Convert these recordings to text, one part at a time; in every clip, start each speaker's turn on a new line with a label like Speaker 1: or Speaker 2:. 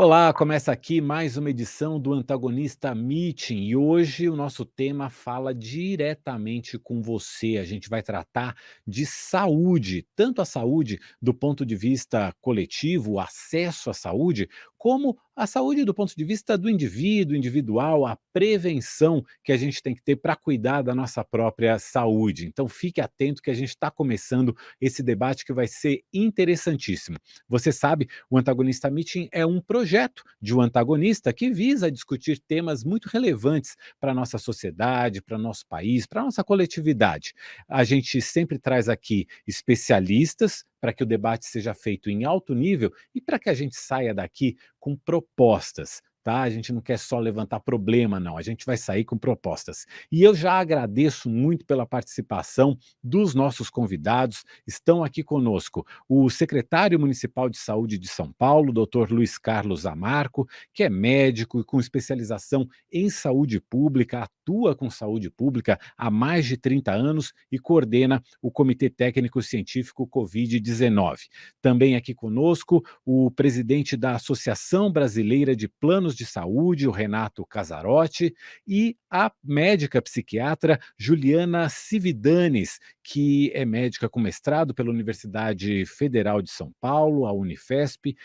Speaker 1: Olá, começa aqui mais uma edição do Antagonista Meeting e hoje o nosso tema fala diretamente com você. A gente vai tratar de saúde, tanto a saúde do ponto de vista coletivo, o acesso à saúde, como a saúde do ponto de vista do indivíduo, individual, a prevenção que a gente tem que ter para cuidar da nossa própria saúde. Então fique atento que a gente está começando esse debate que vai ser interessantíssimo. Você sabe, o Antagonista Meeting é um projeto de um antagonista que visa discutir temas muito relevantes para a nossa sociedade, para o nosso país, para a nossa coletividade. A gente sempre traz aqui especialistas para que o debate seja feito em alto nível e para que a gente saia daqui com propostas. Tá? A gente não quer só levantar problema, não. A gente vai sair com propostas. E eu já agradeço muito pela participação dos nossos convidados. Estão aqui conosco o secretário municipal de saúde de São Paulo, Dr. Luiz Carlos Amarco, que é médico e com especialização em saúde pública, atua com saúde pública há mais de 30 anos e coordena o Comitê Técnico Científico Covid-19. Também aqui conosco o presidente da Associação Brasileira de Planos de Saúde, o Renato Casarotti, e a médica psiquiatra Juliana Cividanes, que é médica com mestrado pela Universidade Federal de São Paulo, a Unifesp,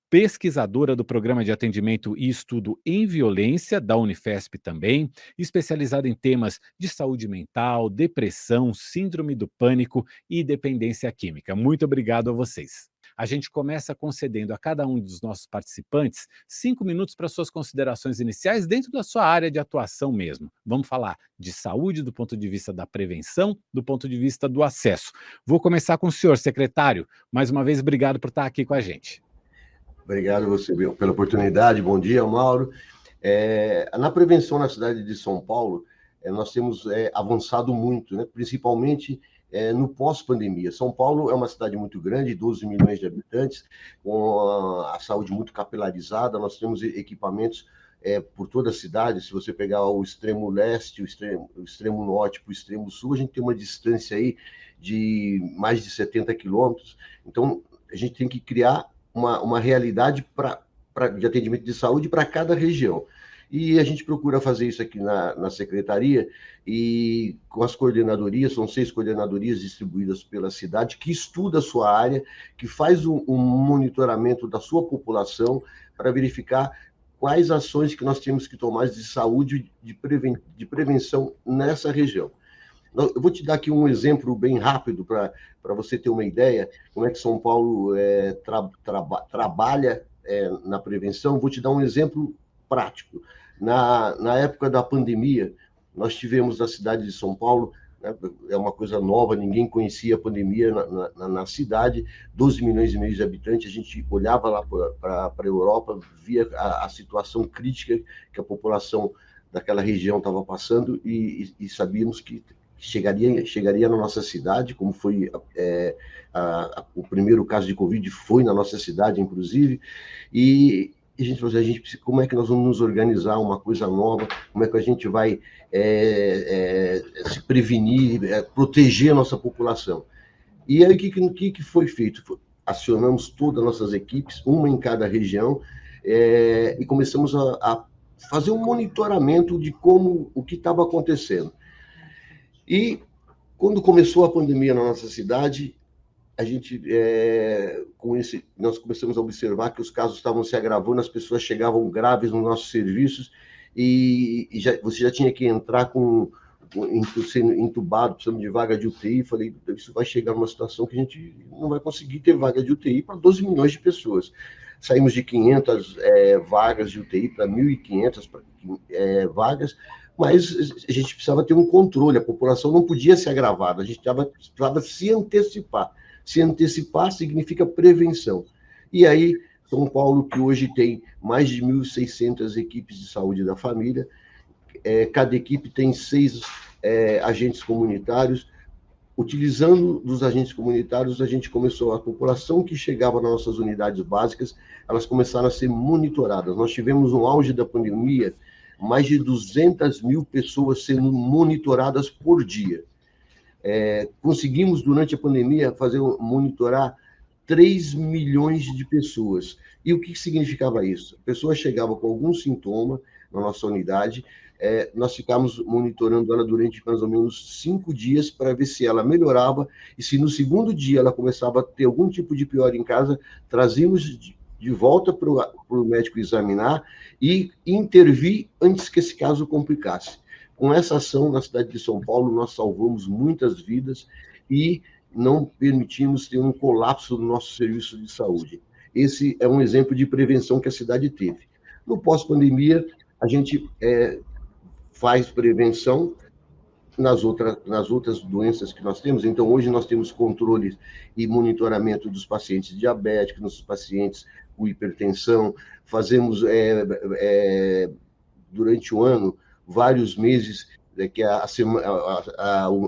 Speaker 1: pesquisadora do Programa de Atendimento e Estudo em Violência, da Unifesp também, especializada em temas de saúde mental, depressão, síndrome do pânico e dependência química. Muito obrigado a vocês. A gente começa concedendo a cada um dos nossos participantes 5 minutos para suas considerações iniciais dentro da sua área de atuação mesmo. Vamos falar de saúde do ponto de vista da prevenção, do ponto de vista do acesso. Vou começar com o senhor, secretário. Mais uma vez, obrigado por estar aqui com a gente.
Speaker 2: Obrigado você pela oportunidade. Bom dia, Mauro. Na prevenção na cidade de São Paulo, nós temos avançado muito, né? Principalmente no pós-pandemia. São Paulo é uma cidade muito grande, 12 milhões de habitantes, com a saúde muito capilarizada. Nós temos equipamentos por toda a cidade. Se você pegar o extremo leste, o extremo norte para o extremo sul, a gente tem uma distância aí de mais de 70 quilômetros. Então, a gente tem que criar uma realidade de atendimento de saúde para cada região. E a gente procura fazer isso aqui na secretaria e com as coordenadorias, são 6 coordenadorias distribuídas pela cidade, que estuda a sua área, que faz um monitoramento da sua população para verificar quais ações que nós temos que tomar de saúde, de prevenção nessa região. Eu vou te dar aqui um exemplo bem rápido para você ter uma ideia como é que São Paulo trabalha na prevenção. Vou te dar um exemplo prático. Na época da pandemia, nós tivemos na cidade de São Paulo, né, é uma coisa nova, ninguém conhecia a pandemia na cidade, 12 milhões e meio de habitantes, a gente olhava lá para a Europa, via a situação crítica que a população daquela região estava passando e sabíamos que chegaria na nossa cidade, como foi o primeiro caso de Covid, foi na nossa cidade, inclusive, e a gente falou assim, como é que nós vamos nos organizar uma coisa nova, como é que a gente vai se prevenir, proteger a nossa população. E aí, o que foi feito? Acionamos todas as nossas equipes, uma em cada região, e começamos a fazer um monitoramento de o que estava acontecendo. E quando começou a pandemia na nossa cidade, nós começamos a observar que os casos estavam se agravando, as pessoas chegavam graves nos nossos serviços e você já tinha que entrar sendo entubado, precisando de vaga de UTI. Falei, isso vai chegar numa situação que a gente não vai conseguir ter vaga de UTI para 12 milhões de pessoas. Saímos de 500 vagas de UTI para 1.500 vagas, mas a gente precisava ter um controle, a população não podia ser agravada, a gente precisava se antecipar. Se antecipar significa prevenção. E aí, São Paulo, que hoje tem mais de 1.600 equipes de saúde da família, cada equipe tem 6 agentes comunitários. Utilizando dos agentes comunitários, a gente começou, a população que chegava nas nossas unidades básicas, elas começaram a ser monitoradas. Nós tivemos no auge da pandemia, mais de 200 mil pessoas sendo monitoradas por dia. Conseguimos, durante a pandemia, monitorar 3 milhões de pessoas. E o que significava isso? A pessoa chegava com algum sintoma na nossa unidade, nós ficamos monitorando ela durante mais ou menos 5 dias para ver se ela melhorava, e se no segundo dia ela começava a ter algum tipo de pior em casa, trazíamos de volta para o médico examinar e intervir antes que esse caso complicasse. Com essa ação na cidade de São Paulo, nós salvamos muitas vidas e não permitimos ter um colapso do nosso serviço de saúde. Esse é um exemplo de prevenção que a cidade teve. No pós-pandemia, a gente faz prevenção nas outras doenças que nós temos. Então, hoje nós temos controle e monitoramento dos pacientes diabéticos, dos pacientes com hipertensão, fazemos durante o ano vários meses, que é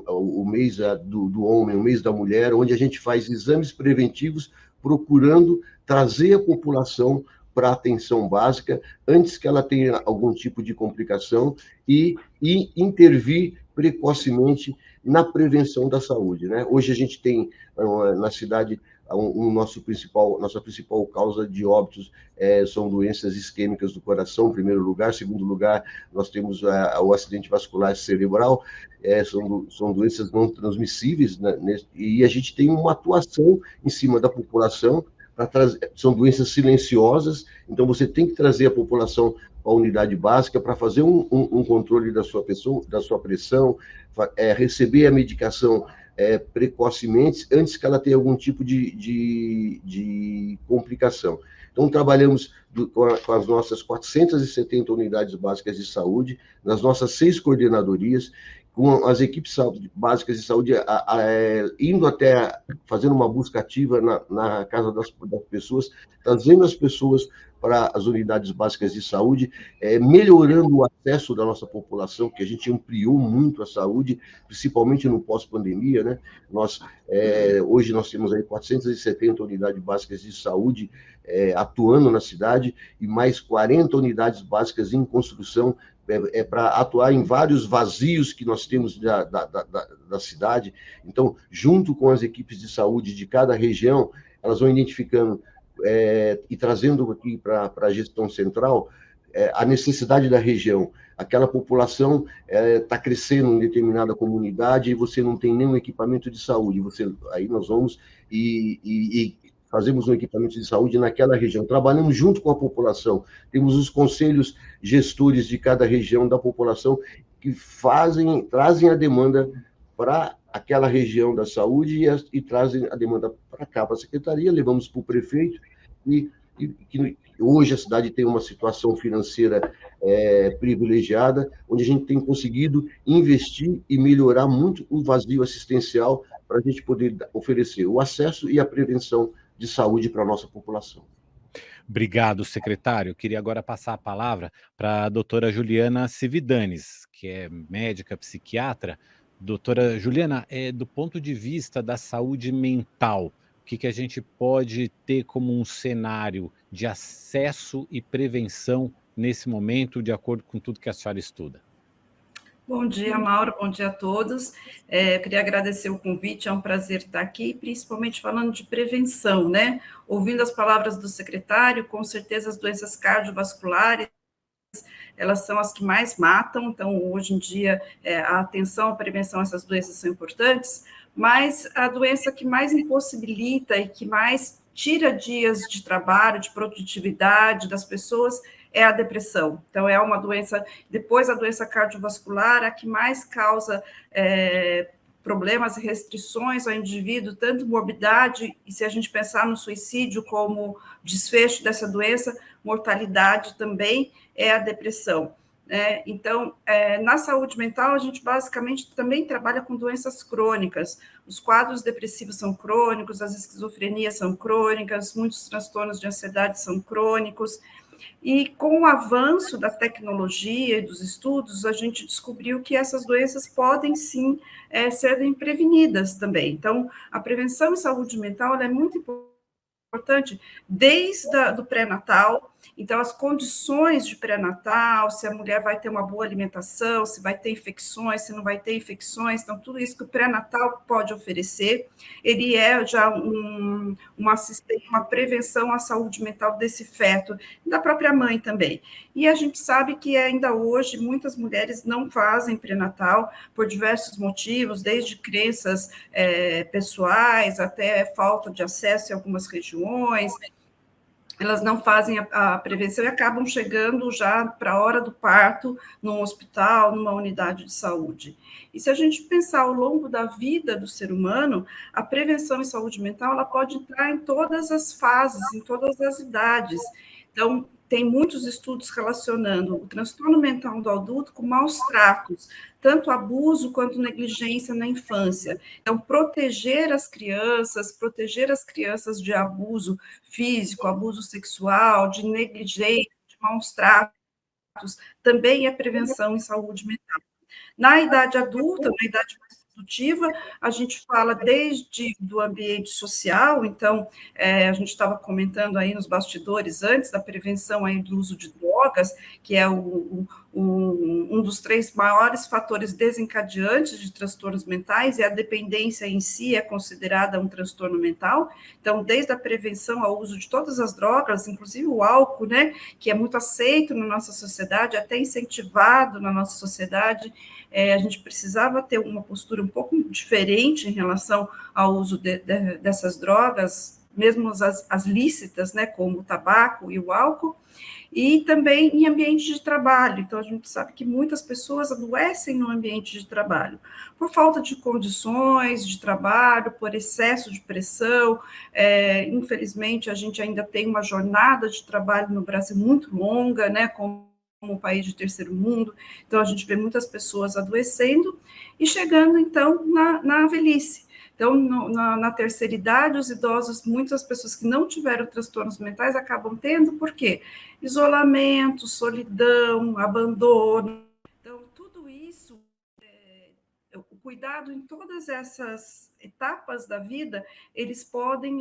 Speaker 2: o mês do homem, o mês da mulher, onde a gente faz exames preventivos procurando trazer a população para a atenção básica antes que ela tenha algum tipo de complicação e intervir precocemente na prevenção da saúde, né? Hoje a gente tem na cidade nossa principal causa de óbitos são doenças isquêmicas do coração, em primeiro lugar. Segundo lugar, nós temos o acidente vascular cerebral, são doenças não transmissíveis, né? E a gente tem uma atuação em cima da população, são doenças silenciosas, então você tem que trazer a população para a unidade básica para fazer um controle da sua pressão, receber a medicação precocemente, antes que ela tenha algum tipo de complicação. Então, trabalhamos com as nossas 470 unidades básicas de saúde, nas nossas 6 coordenadorias, com as equipes básicas de saúde indo até, fazendo uma busca ativa na casa das pessoas, trazendo as pessoas para as unidades básicas de saúde, melhorando o acesso da nossa população, que a gente ampliou muito a saúde, principalmente no pós-pandemia, né? Hoje nós temos aí 470 unidades básicas de saúde atuando na cidade e mais 40 unidades básicas em construção, para atuar em vários vazios que nós temos da cidade. Então, junto com as equipes de saúde de cada região, elas vão identificando e trazendo aqui para a gestão central a necessidade da região. Aquela população está crescendo em determinada comunidade e você não tem nenhum equipamento de saúde. Aí nós vamos e fazemos um equipamento de saúde naquela região, trabalhamos junto com a população, temos os conselhos gestores de cada região da população que trazem a demanda para aquela região da saúde e trazem a demanda para cá, para a secretaria, levamos para o prefeito e hoje a cidade tem uma situação financeira privilegiada, onde a gente tem conseguido investir e melhorar muito o vazio assistencial para a gente poder oferecer o acesso e a prevenção de saúde para a nossa população.
Speaker 1: Obrigado, secretário. Eu queria agora passar a palavra para a doutora Juliana Cividanes, que é médica psiquiatra. Doutora Juliana, do ponto de vista da saúde mental, o que a gente pode ter como um cenário de acesso e prevenção nesse momento, de acordo com tudo que a senhora estuda?
Speaker 3: Bom dia, Mauro, bom dia a todos. Eu queria agradecer o convite, é um prazer estar aqui, principalmente falando de prevenção, né? Ouvindo as palavras do secretário, com certeza as doenças cardiovasculares, elas são as que mais matam, então hoje em dia a atenção, a prevenção a essas doenças são importantes, mas a doença que mais impossibilita e que mais tira dias de trabalho, de produtividade das pessoas é a depressão. Então, é uma doença, depois a doença cardiovascular, a que mais causa problemas e restrições ao indivíduo, tanto morbidade, e se a gente pensar no suicídio como desfecho dessa doença, mortalidade também é a depressão. Então, na saúde mental, a gente basicamente também trabalha com doenças crônicas. Os quadros depressivos são crônicos, as esquizofrenias são crônicas, muitos transtornos de ansiedade são crônicos. E com o avanço da tecnologia e dos estudos, a gente descobriu que essas doenças podem sim serem prevenidas também. Então, a prevenção em saúde mental é muito importante desde o pré-natal, Então, as condições de pré-natal, se a mulher vai ter uma boa alimentação, se vai ter infecções, se não vai ter infecções, então, tudo isso que o pré-natal pode oferecer, ele é já uma prevenção à saúde mental desse feto, da própria mãe também. E a gente sabe que ainda hoje muitas mulheres não fazem pré-natal por diversos motivos, desde crenças pessoais até falta de acesso em algumas regiões. Elas não fazem a prevenção e acabam chegando já para a hora do parto num hospital, numa unidade de saúde. E se a gente pensar ao longo da vida do ser humano, a prevenção em saúde mental ela pode entrar em todas as fases, em todas as idades. Então, tem muitos estudos relacionando o transtorno mental do adulto com maus tratos, tanto abuso quanto negligência na infância. Então, proteger as crianças de abuso físico, abuso sexual, de negligência, de maus tratos, também é prevenção em saúde mental. Na idade adulta, na idade mais produtiva, a gente fala desde do ambiente social, então, a gente estava comentando aí nos bastidores antes da prevenção aí do uso de drogas, que é um dos 3 maiores fatores desencadeantes de transtornos mentais, e a dependência em si é considerada um transtorno mental. Então, desde a prevenção ao uso de todas as drogas, inclusive o álcool, né, que é muito aceito na nossa sociedade, até incentivado na nossa sociedade, a gente precisava ter uma postura um pouco diferente em relação ao uso dessas drogas, mesmo as lícitas, né, como o tabaco e o álcool, e também em ambiente de trabalho. Então, a gente sabe que muitas pessoas adoecem no ambiente de trabalho, por falta de condições de trabalho, por excesso de pressão. Infelizmente, a gente ainda tem uma jornada de trabalho no Brasil muito longa, né, como um país de terceiro mundo, então a gente vê muitas pessoas adoecendo e chegando, então, na velhice. Então, na terceira idade, os idosos, muitas pessoas que não tiveram transtornos mentais acabam tendo, por quê? Isolamento, solidão, abandono. Então, tudo isso, o cuidado em todas essas etapas da vida, eles podem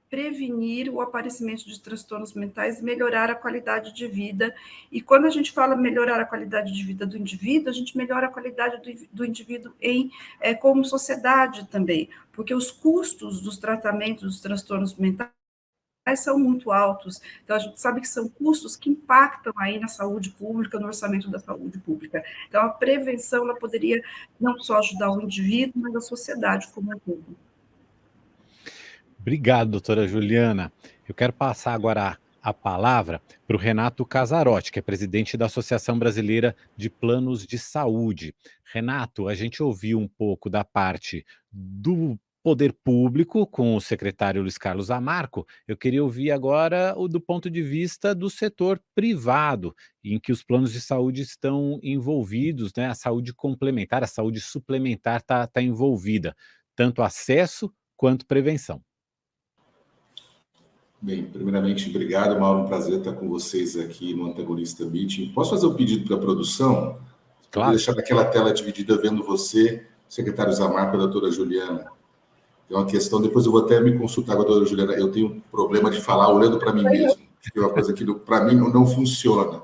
Speaker 3: prevenir o aparecimento de transtornos mentais e melhorar a qualidade de vida. E quando a gente fala melhorar a qualidade de vida do indivíduo, a gente melhora a qualidade do indivíduo como sociedade também, porque os custos dos tratamentos dos transtornos mentais são muito altos. Então, a gente sabe que são custos que impactam aí na saúde pública, no orçamento da saúde pública. Então, a prevenção, ela poderia não só ajudar o indivíduo, mas a sociedade como um todo.
Speaker 1: Obrigado, doutora Juliana. Eu quero passar agora a palavra para o Renato Casarotti, que é presidente da Associação Brasileira de Planos de Saúde. Renato, a gente ouviu um pouco da parte do poder público com o secretário Luiz Carlos Zamarco. Eu queria ouvir agora o do ponto de vista do setor privado, em que os planos de saúde estão envolvidos, né? A saúde complementar, a saúde suplementar está envolvida, tanto acesso quanto prevenção.
Speaker 4: Bem, primeiramente, obrigado, Mauro, um prazer estar com vocês aqui no Antagonista Meeting. Posso fazer um pedido para a produção?
Speaker 1: Claro.
Speaker 4: Deixar naquela tela dividida vendo você, secretário Zamarco e a doutora Juliana. Tem uma questão, depois eu vou até me consultar com a doutora Juliana. Eu tenho um problema de falar olhando para mim mesmo, que é uma coisa que para mim não funciona.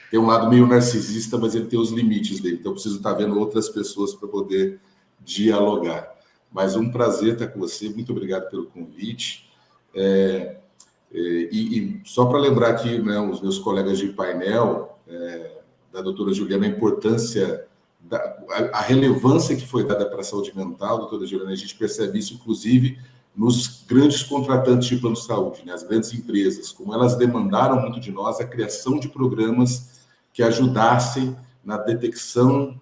Speaker 4: Tem um lado meio narcisista, mas ele tem os limites dele, então eu preciso estar vendo outras pessoas para poder dialogar. Mas um prazer estar com você, muito obrigado pelo convite. E só para lembrar aqui, né, os meus colegas de painel, da doutora Juliana, a importância, a relevância que foi dada para a saúde mental, doutora Juliana, a gente percebe isso, inclusive, nos grandes contratantes de plano de saúde, né, as grandes empresas, como elas demandaram muito de nós a criação de programas que ajudassem na detecção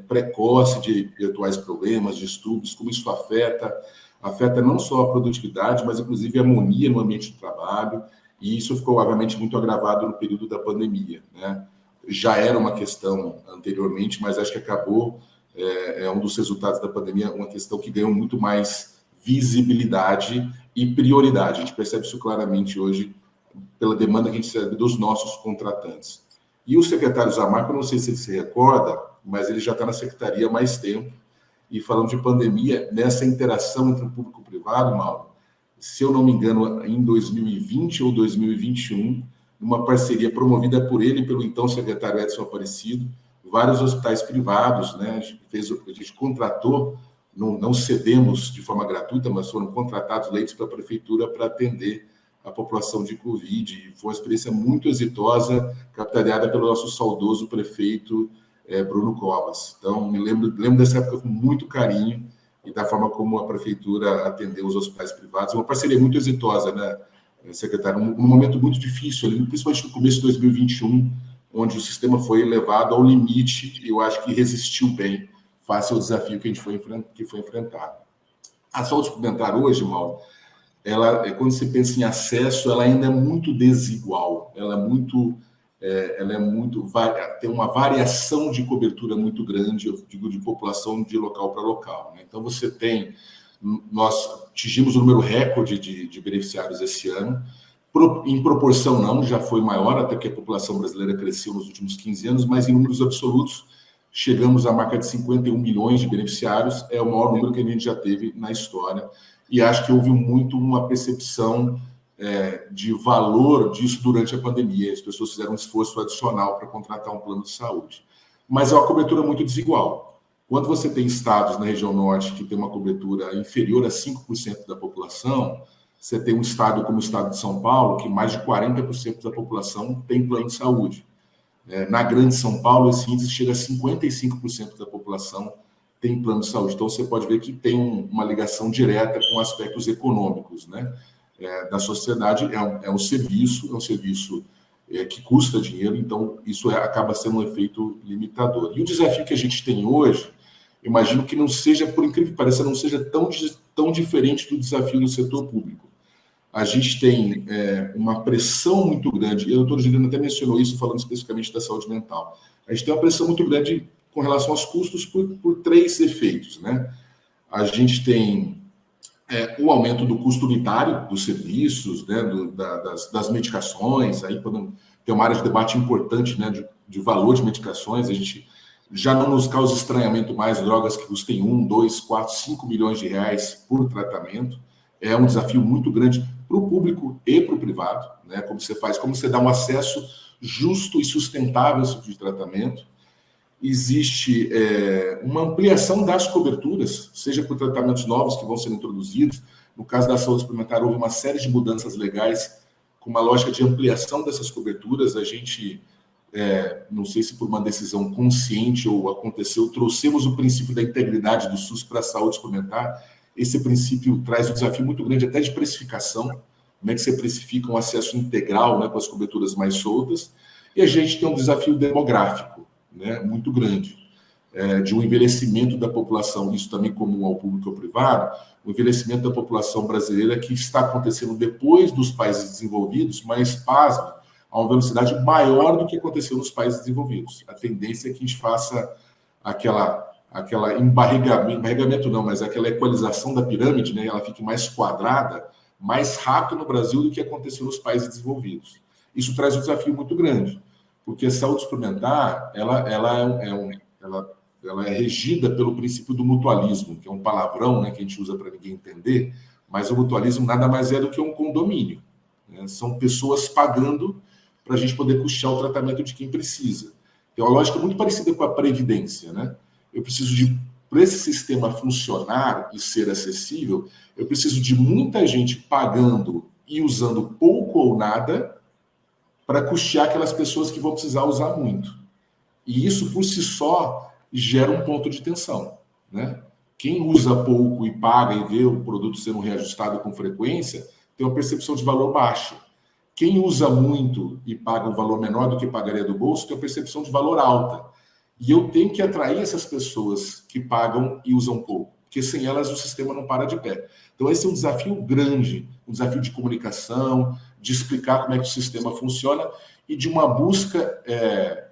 Speaker 4: precoce de eventuais problemas, distúrbios, como isso afeta não só a produtividade, mas inclusive a harmonia no ambiente de trabalho, e isso ficou, obviamente, muito agravado no período da pandemia, né? Já era uma questão anteriormente, mas acho que acabou, um dos resultados da pandemia, uma questão que ganhou muito mais visibilidade e prioridade. A gente percebe isso claramente hoje pela demanda que a gente recebe dos nossos contratantes. E o secretário Zamarco, eu não sei se ele se recorda, mas ele já está na secretaria há mais tempo. E falando de pandemia, nessa interação entre o público e o privado, Mauro, se eu não me engano, em 2020 ou 2021, uma parceria promovida por ele e pelo então secretário Edson Aparecido, vários hospitais privados, né? A gente contratou, não cedemos de forma gratuita, mas foram contratados leitos para a prefeitura para atender a população de Covid. Foi uma experiência muito exitosa, capitaneada pelo nosso saudoso prefeito Bruno Covas. Então, me lembro dessa época com muito carinho e da forma como a prefeitura atendeu os hospitais privados. É uma parceria muito exitosa, né, secretário? Um momento muito difícil, principalmente no começo de 2021, onde o sistema foi levado ao limite e eu acho que resistiu bem face ao desafio que foi enfrentado. A saúde suplementar hoje, Mauro, quando se pensa em acesso, ela ainda é muito desigual, tem uma variação de cobertura muito grande, eu digo, de população de local para local, né? Então nós atingimos o número recorde de beneficiários esse ano, em proporção não, já foi maior, até que a população brasileira cresceu nos últimos 15 anos, mas em números absolutos, chegamos à marca de 51 milhões de beneficiários, é o maior número que a gente já teve na história, e acho que houve muito uma percepção de valor disso durante a pandemia. As pessoas fizeram um esforço adicional para contratar um plano de saúde. Mas é uma cobertura muito desigual. Quando você tem estados na região norte que tem uma cobertura inferior a 5% da população, você tem um estado como o estado de São Paulo, que mais de 40% da população tem plano de saúde. Na Grande São Paulo, esse índice chega a 55% da população tem plano de saúde. Então, você pode ver que tem uma ligação direta com aspectos econômicos, né, da sociedade. É um serviço que custa dinheiro, então isso acaba sendo um efeito limitador. E o desafio que a gente tem hoje, imagino que não seja, por incrível que pareça, não seja tão diferente do desafio no setor público. A gente tem uma pressão muito grande, e o doutor Juliano até mencionou isso, falando especificamente da saúde mental. A gente tem uma pressão muito grande com relação aos custos por três efeitos, né? A gente tem o aumento do custo unitário dos serviços, né, das medicações, aí tem uma área de debate importante, né, de valor de medicações. A gente já não nos causa estranhamento mais drogas que custem 1, 2, 4, 5 milhões de reais por tratamento. É um desafio muito grande para o público e para o privado, né? Como você dá um acesso justo e sustentável a esse tipo de tratamento. Existe uma ampliação das coberturas, seja por tratamentos novos que vão sendo introduzidos. No caso da saúde suplementar, houve uma série de mudanças legais com uma lógica de ampliação dessas coberturas. A gente, não sei se por uma decisão consciente ou aconteceu, trouxemos o princípio da integridade do SUS para a saúde suplementar. Esse princípio traz um desafio muito grande até de precificação, como é que você precifica um acesso integral, né, com as coberturas mais soltas. E a gente tem um desafio demográfico, né, muito grande, de um envelhecimento da população, isso também comum ao público e ao privado, o envelhecimento da população brasileira que está acontecendo depois dos países desenvolvidos, mas, pasme, a uma velocidade maior do que aconteceu nos países desenvolvidos. A tendência é que a gente faça aquela embarrigamento não, mas aquela equalização da pirâmide, né, ela fique mais quadrada, mais rápido no Brasil do que aconteceu nos países desenvolvidos. Isso traz um desafio muito grande, porque a saúde suplementar, ela é regida pelo princípio do mutualismo, que é um palavrão, né, que a gente usa para ninguém entender, mas o mutualismo nada mais é do que um condomínio, né? São pessoas pagando para a gente poder custear o tratamento de quem precisa. Tem uma lógica muito parecida com a previdência, né? Para esse sistema funcionar e ser acessível, eu preciso de muita gente pagando e usando pouco ou nada para custear aquelas pessoas que vão precisar usar muito. E isso, por si só, gera um ponto de tensão, né? Quem usa pouco e paga e vê o produto sendo reajustado com frequência, tem uma percepção de valor baixa. Quem usa muito e paga um valor menor do que pagaria do bolso, tem uma percepção de valor alta. E eu tenho que atrair essas pessoas que pagam e usam pouco, porque sem elas o sistema não para de pé. Então esse é um desafio grande, um desafio de comunicação, de explicar como é que o sistema funciona e de uma busca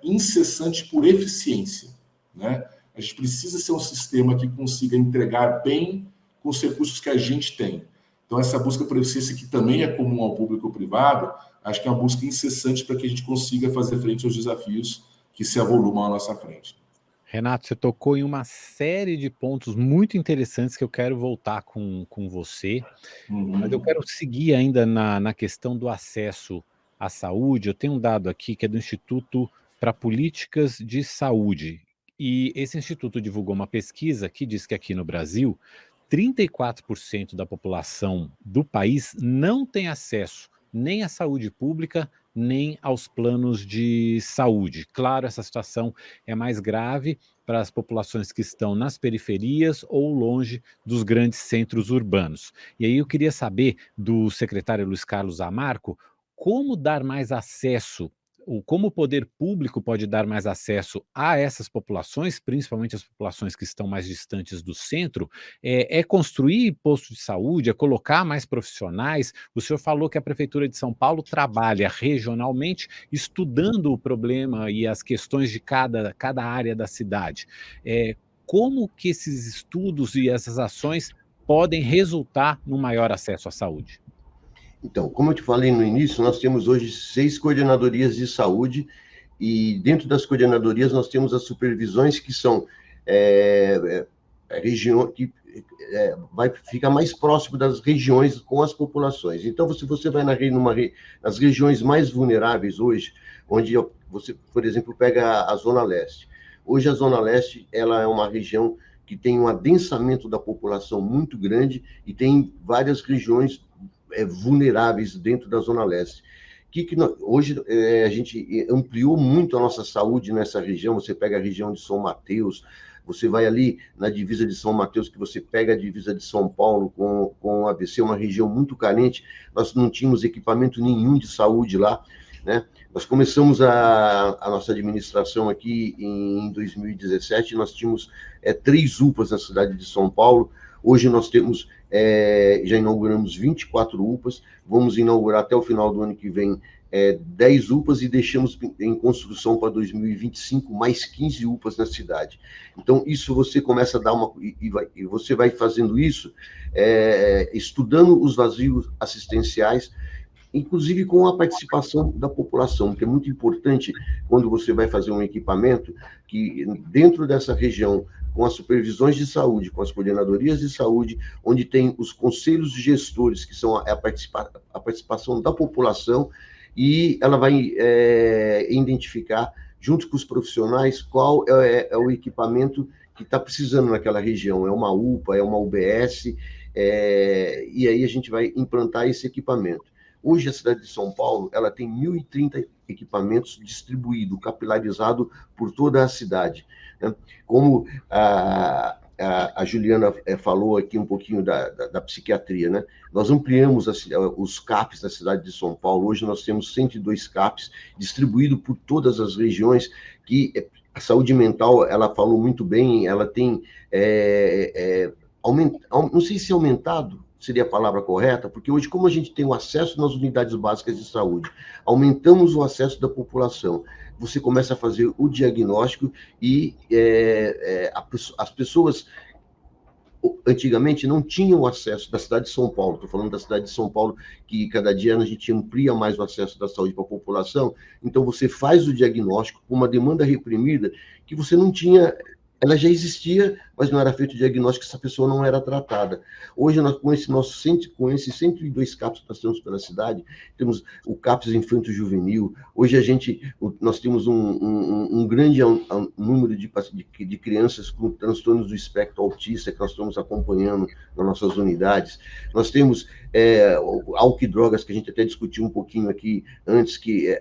Speaker 4: incessante por eficiência, né? A gente precisa ser um sistema que consiga entregar bem com os recursos que a gente tem. Então essa busca por eficiência, que também é comum ao público privado, acho que é uma busca incessante para que a gente consiga fazer frente aos desafios que se avolumam à nossa frente.
Speaker 1: Renato, você tocou em uma série de pontos muito interessantes que eu quero voltar com você, mas eu quero seguir ainda na questão do acesso à saúde, eu tenho um dado aqui que é do Instituto para Políticas de Saúde, e esse instituto divulgou uma pesquisa que diz que aqui no Brasil, 34% da população do país não tem acesso nem à saúde pública, nem aos planos de saúde. Claro, essa situação é mais grave para as populações que estão nas periferias ou longe dos grandes centros urbanos. E aí eu queria saber do secretário Luiz Carlos Zamarco como dar mais acesso, ou como o poder público pode dar mais acesso a essas populações, principalmente as populações que estão mais distantes do centro, é construir postos de saúde, é colocar mais profissionais. O senhor falou que a Prefeitura de São Paulo trabalha regionalmente, estudando o problema e as questões de cada área da cidade. Como que esses estudos e essas ações podem resultar no maior acesso à saúde?
Speaker 2: Então, como eu te falei no início, nós temos hoje 6 coordenadorias de saúde, e dentro das coordenadorias nós temos as supervisões que são região que vai ficar mais próximo das regiões com as populações. Então, se você vai nas regiões mais vulneráveis hoje, onde você, por exemplo, pega a Zona Leste. Hoje a Zona Leste ela é uma região que tem um adensamento da população muito grande e tem várias regiões vulneráveis dentro da Zona Leste. Hoje a gente ampliou muito a nossa saúde nessa região. Você pega a região de São Mateus, você vai ali na divisa de São Mateus, que você pega a divisa de São Paulo com o ABC, uma região muito carente. Nós não tínhamos equipamento nenhum de saúde lá, né? Nós começamos a nossa administração aqui em 2017, nós tínhamos 3 UPAs na cidade de São Paulo. Hoje nós temos, já inauguramos 24 UPAs, vamos inaugurar até o final do ano que vem 10 UPAs e deixamos em construção para 2025 mais 15 UPAs na cidade. Então, isso você começa a dar e você vai fazendo isso, estudando os vazios assistenciais, inclusive com a participação da população, que é muito importante quando você vai fazer um equipamento, que dentro dessa região, com as supervisões de saúde, com as coordenadorias de saúde, onde tem os conselhos de gestores, que são a participação da população, e ela vai identificar, junto com os profissionais, qual é o equipamento que está precisando naquela região. É uma UPA, é uma UBS, e aí a gente vai implantar esse equipamento. Hoje, a cidade de São Paulo ela tem 1.030 equipamentos distribuídos, capilarizados por toda a cidade, né? Como a Juliana falou aqui um pouquinho da psiquiatria, né? Nós ampliamos os CAPs da cidade de São Paulo. Hoje nós temos 102 CAPs distribuídos por todas as regiões, que a saúde mental, ela falou muito bem, ela tem, não sei se aumentado, seria a palavra correta, porque hoje, como a gente tem o acesso nas unidades básicas de saúde, aumentamos o acesso da população, você começa a fazer o diagnóstico e as pessoas antigamente não tinham acesso da cidade de São Paulo. Estou falando da cidade de São Paulo, que cada dia a gente amplia mais o acesso da saúde para a população. Então, você faz o diagnóstico com uma demanda reprimida que você não tinha. Ela já existia, mas não era feito o diagnóstico, essa pessoa não era tratada. Hoje, com esses 102 CAPs que nós temos pela cidade, temos o CAPS infanto-juvenil. Hoje nós temos um grande número de crianças com transtornos do espectro autista que nós estamos acompanhando nas nossas unidades. Nós temos álcool e drogas, que a gente até discutiu um pouquinho aqui antes, que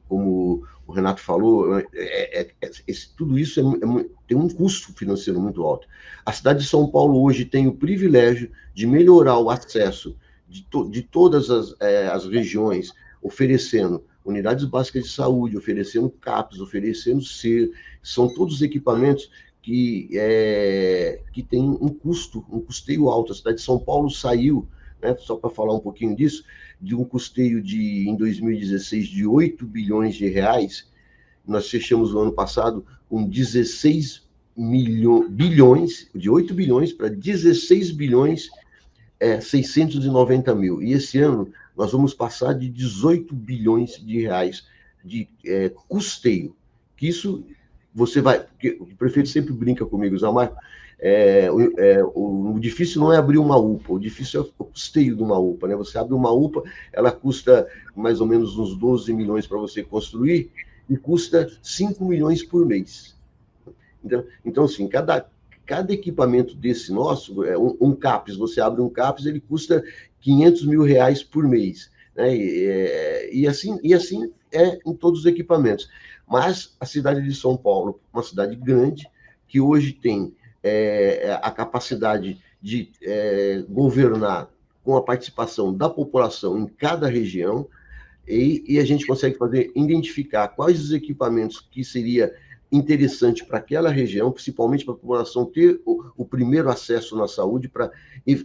Speaker 2: como o Renato falou, tudo isso tem um custo financeiro muito alto. A cidade de São Paulo hoje tem o privilégio de melhorar o acesso de todas as regiões, oferecendo unidades básicas de saúde, oferecendo CAPs, oferecendo CER. São todos equipamentos que têm um custeio alto. A cidade de São Paulo saiu, né, só para falar um pouquinho disso, de um custeio em 2016 de 8 bilhões de reais. Nós fechamos o ano passado com 16 bilhões, de 8 bilhões para 16 bilhões 690 mil. E esse ano nós vamos passar de 18 bilhões de reais de custeio. Que isso você vai... O prefeito sempre brinca comigo, Zamarco, O difícil não é abrir uma UPA, o difícil é o custeio de uma UPA, né? Você abre uma UPA, ela custa mais ou menos uns 12 milhões para você construir e custa 5 milhões por mês. Então assim, cada equipamento desse nosso, um CAPES, você abre um CAPES, ele custa 500 mil reais por mês, né? E assim é em todos os equipamentos. Mas a cidade de São Paulo, uma cidade grande, que hoje tem a capacidade de governar com a participação da população em cada região, e a gente consegue identificar quais os equipamentos que seria interessante para aquela região, principalmente para a população ter o primeiro acesso na saúde, para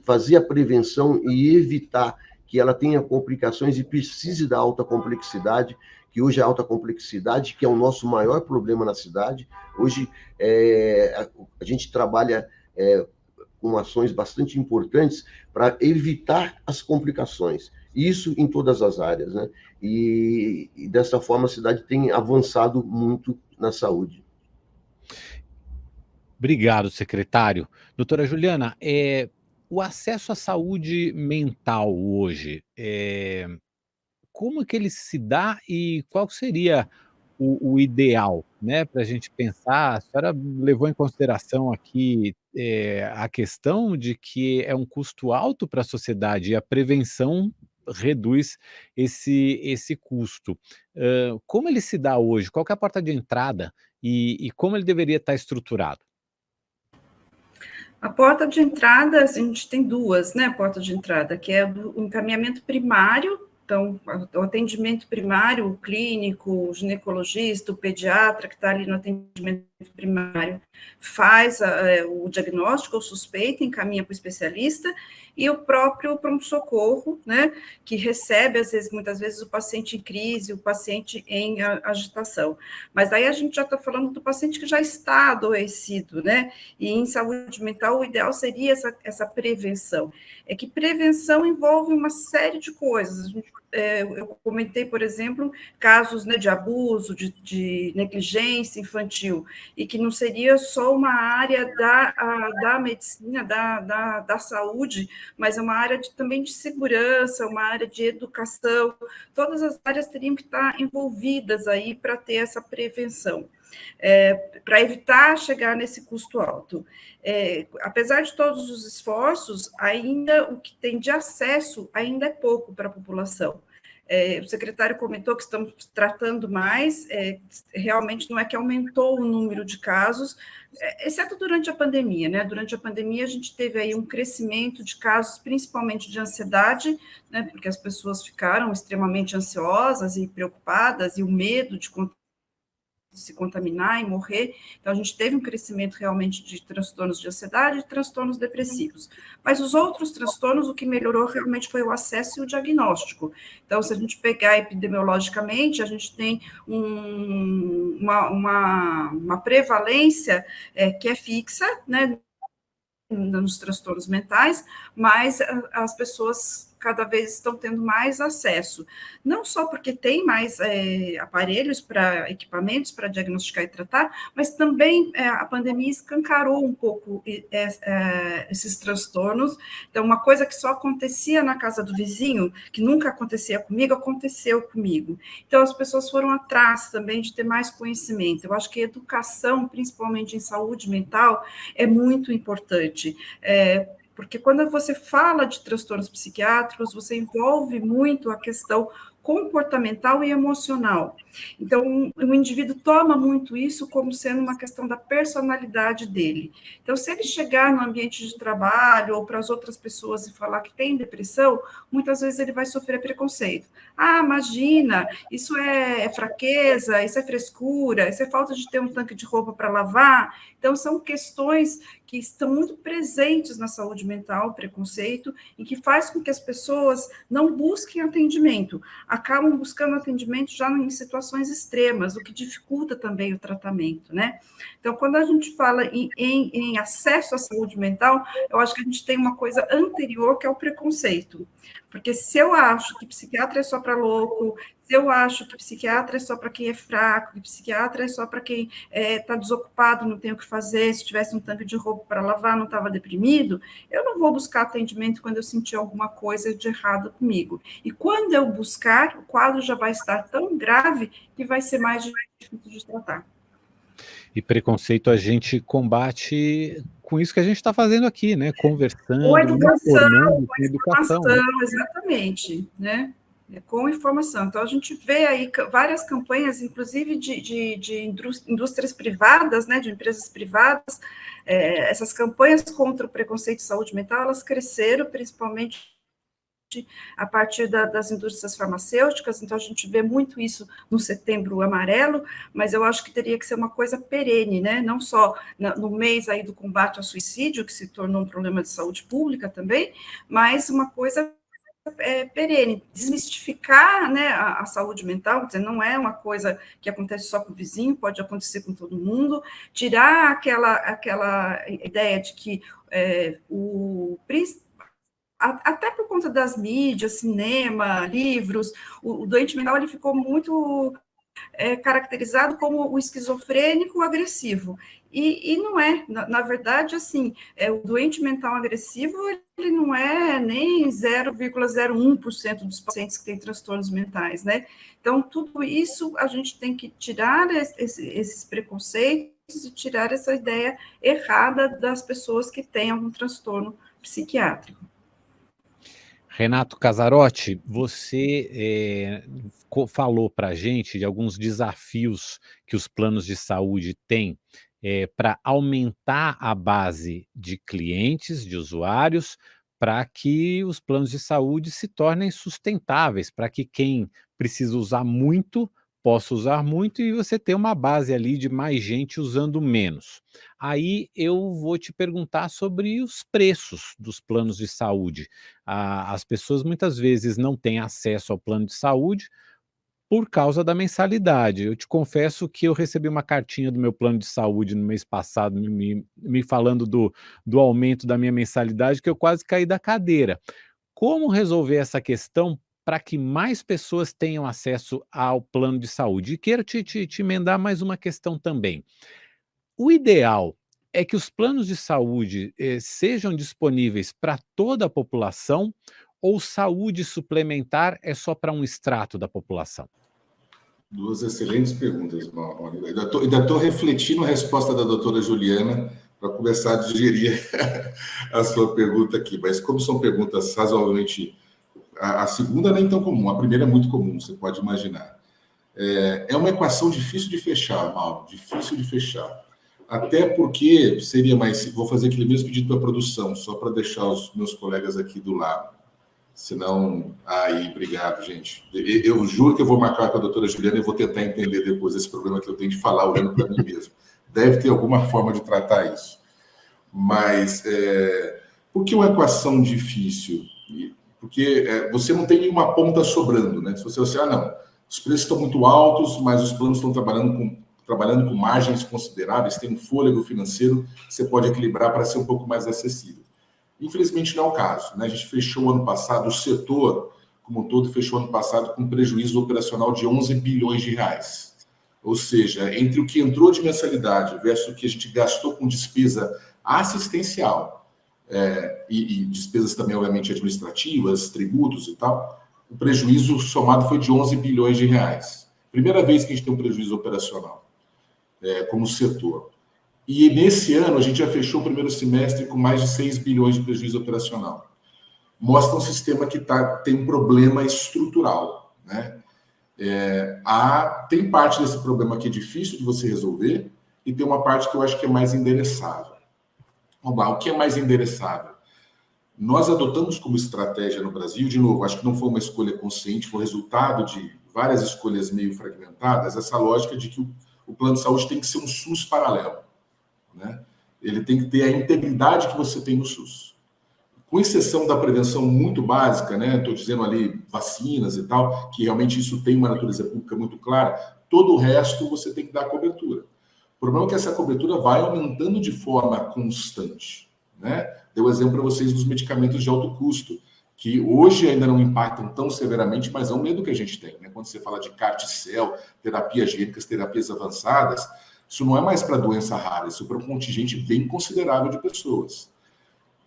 Speaker 2: fazer a prevenção e evitar que ela tenha complicações e precise da alta complexidade, que hoje a alta complexidade, que é o nosso maior problema na cidade. Hoje a gente trabalha com ações bastante importantes para evitar as complicações. Isso em todas as áreas, né? E dessa forma a cidade tem avançado muito na saúde.
Speaker 1: Obrigado, secretário. Doutora Juliana, o acesso à saúde mental hoje, como é que ele se dá e qual seria o ideal, né, para a gente pensar? A senhora levou em consideração aqui, a questão de que é um custo alto para a sociedade e a prevenção reduz esse custo. Como ele se dá hoje? Qual que é a porta de entrada e como ele deveria estar estruturado?
Speaker 3: A porta de entrada, assim, a gente tem duas, né? A porta de entrada, que é o encaminhamento primário. Então, o atendimento primário, o clínico, o ginecologista, o pediatra que está ali no atendimento primário, faz o diagnóstico ou suspeita, encaminha para o especialista, e o próprio pronto-socorro, né, que recebe, muitas vezes, o paciente em crise, o paciente em agitação. Mas aí a gente já está falando do paciente que já está adoecido, né, e em saúde mental o ideal seria essa prevenção. É que prevenção envolve uma série de coisas. Eu comentei, por exemplo, casos, né, de abuso, de negligência infantil, e que não seria só uma área da medicina, da saúde, mas é uma área também de segurança, uma área de educação. Todas as áreas teriam que estar envolvidas aí para ter essa prevenção. Para evitar chegar nesse custo alto. Apesar de todos os esforços, ainda o que tem de acesso ainda é pouco para a população. O secretário comentou que estamos tratando mais, realmente não é que aumentou o número de casos, exceto durante a pandemia, né? Durante a pandemia a gente teve aí um crescimento de casos, principalmente de ansiedade, né? Porque as pessoas ficaram extremamente ansiosas e preocupadas, e o medo de se contaminar e morrer. Então, a gente teve um crescimento realmente de transtornos de ansiedade e transtornos depressivos. Mas os outros transtornos, o que melhorou realmente foi o acesso e o diagnóstico. Então, se a gente pegar epidemiologicamente, a gente tem uma prevalência que é fixa, né, nos transtornos mentais, mas as pessoas cada vez estão tendo mais acesso, não só porque tem mais aparelhos equipamentos para diagnosticar e tratar, mas também a pandemia escancarou um pouco esses transtornos. Então, uma coisa que só acontecia na casa do vizinho, que nunca acontecia comigo, aconteceu comigo. Então, as pessoas foram atrás também de ter mais conhecimento. Eu acho que a educação, principalmente em saúde mental, é muito importante. Porque quando você fala de transtornos psiquiátricos, você envolve muito a questão comportamental e emocional. Então, o indivíduo toma muito isso como sendo uma questão da personalidade dele. Então, se ele chegar no ambiente de trabalho ou para as outras pessoas e falar que tem depressão, muitas vezes ele vai sofrer preconceito. Ah, imagina, isso é fraqueza, isso é frescura, isso é falta de ter um tanque de roupa para lavar. Então, são questões que estão muito presentes na saúde mental, preconceito, e que faz com que as pessoas não busquem atendimento, acabam buscando atendimento já em situações extremas, o que dificulta também o tratamento, né? Então, quando a gente fala em acesso à saúde mental, eu acho que a gente tem uma coisa anterior, que é o preconceito. Porque se eu acho que psiquiatra é só para louco, eu acho que psiquiatra é só para quem é fraco, que psiquiatra é só para quem está desocupado, não tem o que fazer, se tivesse um tanque de roupa para lavar, não estava deprimido, eu não vou buscar atendimento quando eu sentir alguma coisa de errado comigo. E quando eu buscar, o quadro já vai estar tão grave que vai ser mais difícil de tratar.
Speaker 1: E preconceito a gente combate com isso que a gente está fazendo aqui, né?
Speaker 3: Com
Speaker 1: Conversando,
Speaker 3: educação,
Speaker 1: informando,
Speaker 3: com
Speaker 1: com educação, né?
Speaker 3: informação, exatamente, né? Com informação. Então, a gente vê aí várias campanhas, inclusive de indústrias privadas, né, de empresas privadas, essas campanhas contra o preconceito de saúde mental, elas cresceram, principalmente a partir das indústrias farmacêuticas, então a gente vê muito isso no Setembro Amarelo, mas eu acho que teria que ser uma coisa perene, né? Não só no mês aí do combate ao suicídio, que se tornou um problema de saúde pública também, mas uma coisa perene, desmistificar, né, a saúde mental, quer dizer, não é uma coisa que acontece só com o vizinho, pode acontecer com todo mundo, tirar aquela ideia de que até por conta das mídias, cinema, livros, o doente mental ele ficou muito caracterizado como o esquizofrênico agressivo. E não é, na verdade, assim, o doente mental agressivo, ele não é nem 0,01% dos pacientes que têm transtornos mentais, né? Então, tudo isso a gente tem que tirar esses preconceitos e tirar essa ideia errada das pessoas que têm algum transtorno psiquiátrico.
Speaker 1: Renato Casarotti, você falou para a gente de alguns desafios que os planos de saúde têm para aumentar a base de clientes, de usuários, para que os planos de saúde se tornem sustentáveis, para que quem precisa usar muito possa usar muito e você ter uma base ali de mais gente usando menos. Aí eu vou te perguntar sobre os preços dos planos de saúde. As pessoas muitas vezes não têm acesso ao plano de saúde por causa da mensalidade. Eu te confesso que eu recebi uma cartinha do meu plano de saúde no mês passado, me falando do aumento da minha mensalidade, que eu quase caí da cadeira. Como resolver essa questão para que mais pessoas tenham acesso ao plano de saúde? E quero te emendar mais uma questão também. O ideal é que os planos de saúde, sejam disponíveis para toda a população ou saúde suplementar é só para um extrato da população?
Speaker 4: Duas excelentes perguntas, Mauro. Ainda estou refletindo a resposta da doutora Juliana para começar a digerir a sua pergunta aqui. Mas como são perguntas razoavelmente... A segunda nem tão comum, a primeira é muito comum, você pode imaginar. É uma equação difícil de fechar, Mauro, difícil de fechar. Até porque seria mais... Vou fazer aquele mesmo pedido para a produção, só para deixar os meus colegas aqui do lado. Senão... Aí, obrigado, gente. Eu juro que eu vou marcar com a doutora Juliana e vou tentar entender depois esse problema que eu tenho de falar olhando para mim mesmo. Deve ter alguma forma de tratar isso. Mas, por que uma equação difícil? Porque você não tem nenhuma ponta sobrando, né? Se você não, os preços estão muito altos, mas os planos estão trabalhando com margens consideráveis, tem um fôlego financeiro, você pode equilibrar para ser um pouco mais acessível. Infelizmente não é o caso, né? A gente fechou o ano passado, o setor como um todo fechou o ano passado com um prejuízo operacional de 11 bilhões de reais. Ou seja, entre o que entrou de mensalidade versus o que a gente gastou com despesa assistencial, e despesas também, obviamente, administrativas, tributos e tal, o prejuízo somado foi de 11 bilhões de reais. Primeira vez que a gente tem um prejuízo operacional como setor. E nesse ano, a gente já fechou o primeiro semestre com mais de 6 bilhões de prejuízo operacional. Mostra um sistema que tem um problema estrutural, né? Tem parte desse problema que é difícil de você resolver e tem uma parte que eu acho que é mais endereçável. Vamos lá, o que é mais endereçável? Nós adotamos como estratégia no Brasil, de novo, acho que não foi uma escolha consciente, foi resultado de várias escolhas meio fragmentadas, essa lógica de que o plano de saúde tem que ser um SUS paralelo, né? Ele tem que ter a integridade que você tem no SUS. Com exceção da prevenção muito básica, né? Estou dizendo ali vacinas e tal, que realmente isso tem uma natureza pública muito clara, todo o resto você tem que dar cobertura. O problema é que essa cobertura vai aumentando de forma constante, né? Dei um exemplo para vocês dos medicamentos de alto custo, que hoje ainda não impactam tão severamente, mas é um medo que a gente tem, né? Quando você fala de CAR-T-cell, terapias gênicas, terapias avançadas, isso não é mais para doença rara, isso é para um contingente bem considerável de pessoas.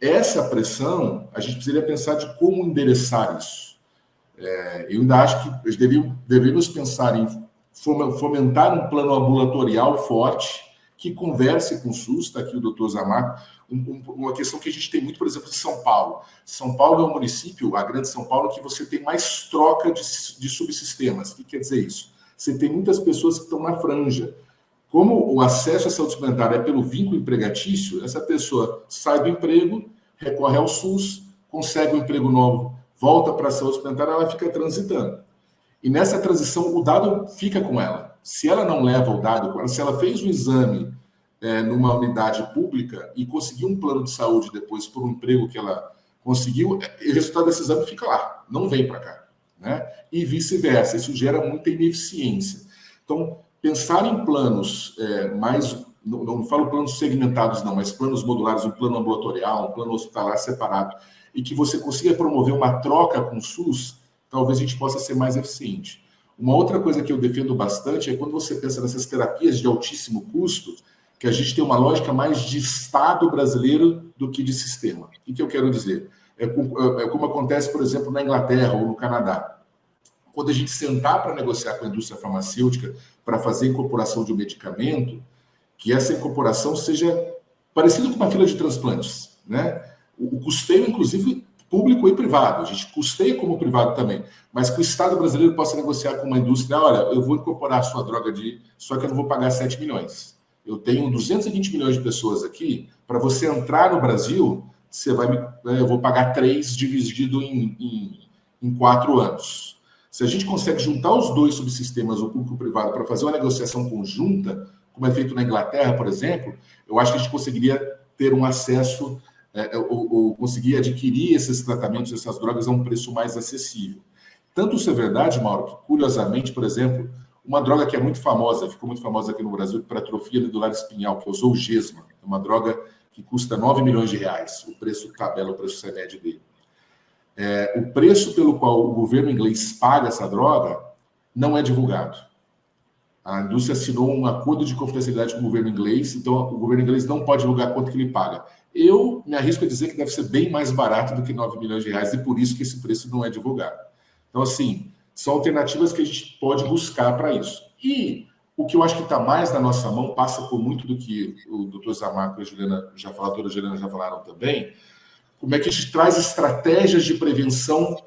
Speaker 4: Essa pressão, a gente precisaria pensar de como endereçar isso. Eu ainda acho que deveríamos pensar em fomentar um plano ambulatorial forte que converse com o SUS, está aqui o doutor Zamarco, uma questão que a gente tem muito, por exemplo, em São Paulo. São Paulo é um município, a grande São Paulo, que você tem mais troca de subsistemas. O que quer dizer isso? Você tem muitas pessoas que estão na franja. Como o acesso à saúde suplementar é pelo vínculo empregatício, essa pessoa sai do emprego, recorre ao SUS, consegue um emprego novo, volta para a saúde suplementar, ela fica transitando. E nessa transição, o dado fica com ela. Se ela não leva o dado, se ela fez um exame numa unidade pública e conseguiu um plano de saúde depois por um emprego que ela conseguiu, o resultado desse exame fica lá, não vem para cá, né? E vice-versa, isso gera muita ineficiência. Então, pensar em planos não falo planos segmentados não, mas planos modulares, um plano ambulatorial, um plano hospitalar separado, e que você consiga promover uma troca com o SUS, talvez a gente possa ser mais eficiente. Uma outra coisa que eu defendo bastante é quando você pensa nessas terapias de altíssimo custo, que a gente tem uma lógica mais de Estado brasileiro do que de sistema. O que eu quero dizer? É como acontece, por exemplo, na Inglaterra ou no Canadá. Quando a gente sentar para negociar com a indústria farmacêutica para fazer a incorporação de um medicamento, que essa incorporação seja parecida com uma fila de transplantes, né? O custeio, inclusive, público e privado. A gente custeia como privado também, mas que o Estado brasileiro possa negociar com uma indústria, olha, eu vou incorporar a sua droga só que eu não vou pagar 7 milhões. Eu tenho 220 milhões de pessoas aqui, para você entrar no Brasil, eu vou pagar 3 dividido em 4 anos. Se a gente consegue juntar os dois subsistemas, o público e o privado, para fazer uma negociação conjunta, como é feito na Inglaterra, por exemplo, eu acho que a gente conseguiria ter um acesso, ou conseguir adquirir esses tratamentos, essas drogas a um preço mais acessível. Tanto isso é verdade, Mauro, que curiosamente, por exemplo, uma droga que é muito famosa, ficou muito famosa aqui no Brasil, para atrofia medular espinhal, que é o Zolgensma, é uma droga que custa 9 milhões de reais, o preço tabela, o preço CMED dele. O preço pelo qual o governo inglês paga essa droga não é divulgado. A indústria assinou um acordo de confidencialidade com o governo inglês, então o governo inglês não pode divulgar quanto que ele paga. Eu me arrisco a dizer que deve ser bem mais barato do que 9 milhões de reais, e por isso que esse preço não é divulgado. Então, assim, são alternativas que a gente pode buscar para isso. E o que eu acho que está mais na nossa mão, passa por muito do que o doutor Zamarco e a Juliana já falaram, a doutora Juliana já falaram também, como é que a gente traz estratégias de prevenção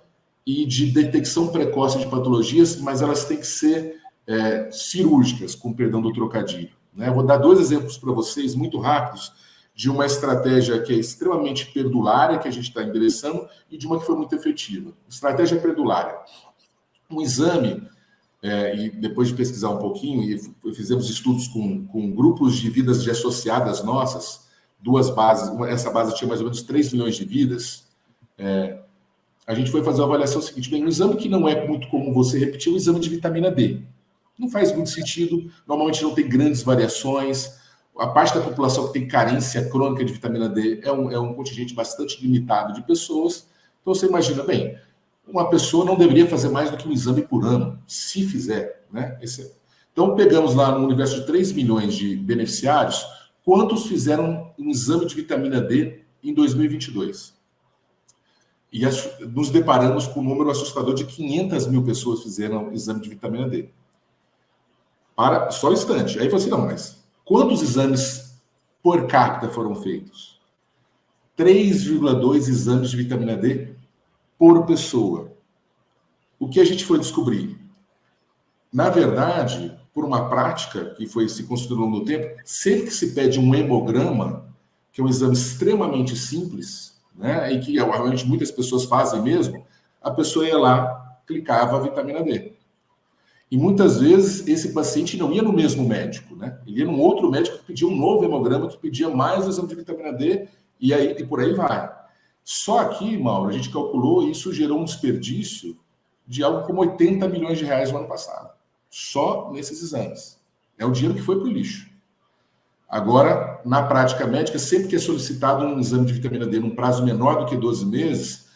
Speaker 4: e de detecção precoce de patologias, mas elas têm que ser cirúrgicas, com perdão do trocadilho, né? Vou dar 2 exemplos para vocês, muito rápidos, de uma estratégia que é extremamente perdulária, que a gente está endereçando, e de uma que foi muito efetiva. Estratégia perdulária. Um exame, e depois de pesquisar um pouquinho, e fizemos estudos com grupos de vidas de associadas nossas, 2 bases, essa base tinha mais ou menos 3 milhões de vidas, a gente foi fazer uma avaliação seguinte, um exame que não é muito comum você repetir, o exame de vitamina D. Não faz muito sentido, normalmente não tem grandes variações, a parte da população que tem carência crônica de vitamina D é um contingente bastante limitado de pessoas, então você imagina, bem, uma pessoa não deveria fazer mais do que um exame por ano, se fizer, né? Então, pegamos lá no universo de 3 milhões de beneficiários, quantos fizeram um exame de vitamina D em 2022? E nos deparamos com um número assustador de 500 mil pessoas fizeram exame de vitamina D. Só um instante. Aí você, não, mas quantos exames por capita foram feitos? 3,2 exames de vitamina D por pessoa. O que a gente foi descobrir? Na verdade, por uma prática que foi se construindo no tempo, sempre que se pede um hemograma, que é um exame extremamente simples, né, e que realmente muitas pessoas fazem mesmo, a pessoa ia lá, clicava a vitamina D. E muitas vezes esse paciente não ia no mesmo médico, né? Ele ia num outro médico que pedia um novo hemograma, que pedia mais o exame de vitamina D, e por aí vai. Só aqui, Mauro, a gente calculou e isso gerou um desperdício de algo como 80 milhões de reais no ano passado. Só nesses exames. É o dinheiro que foi para o lixo. Agora, na prática médica, sempre que é solicitado um exame de vitamina D num prazo menor do que 12 meses,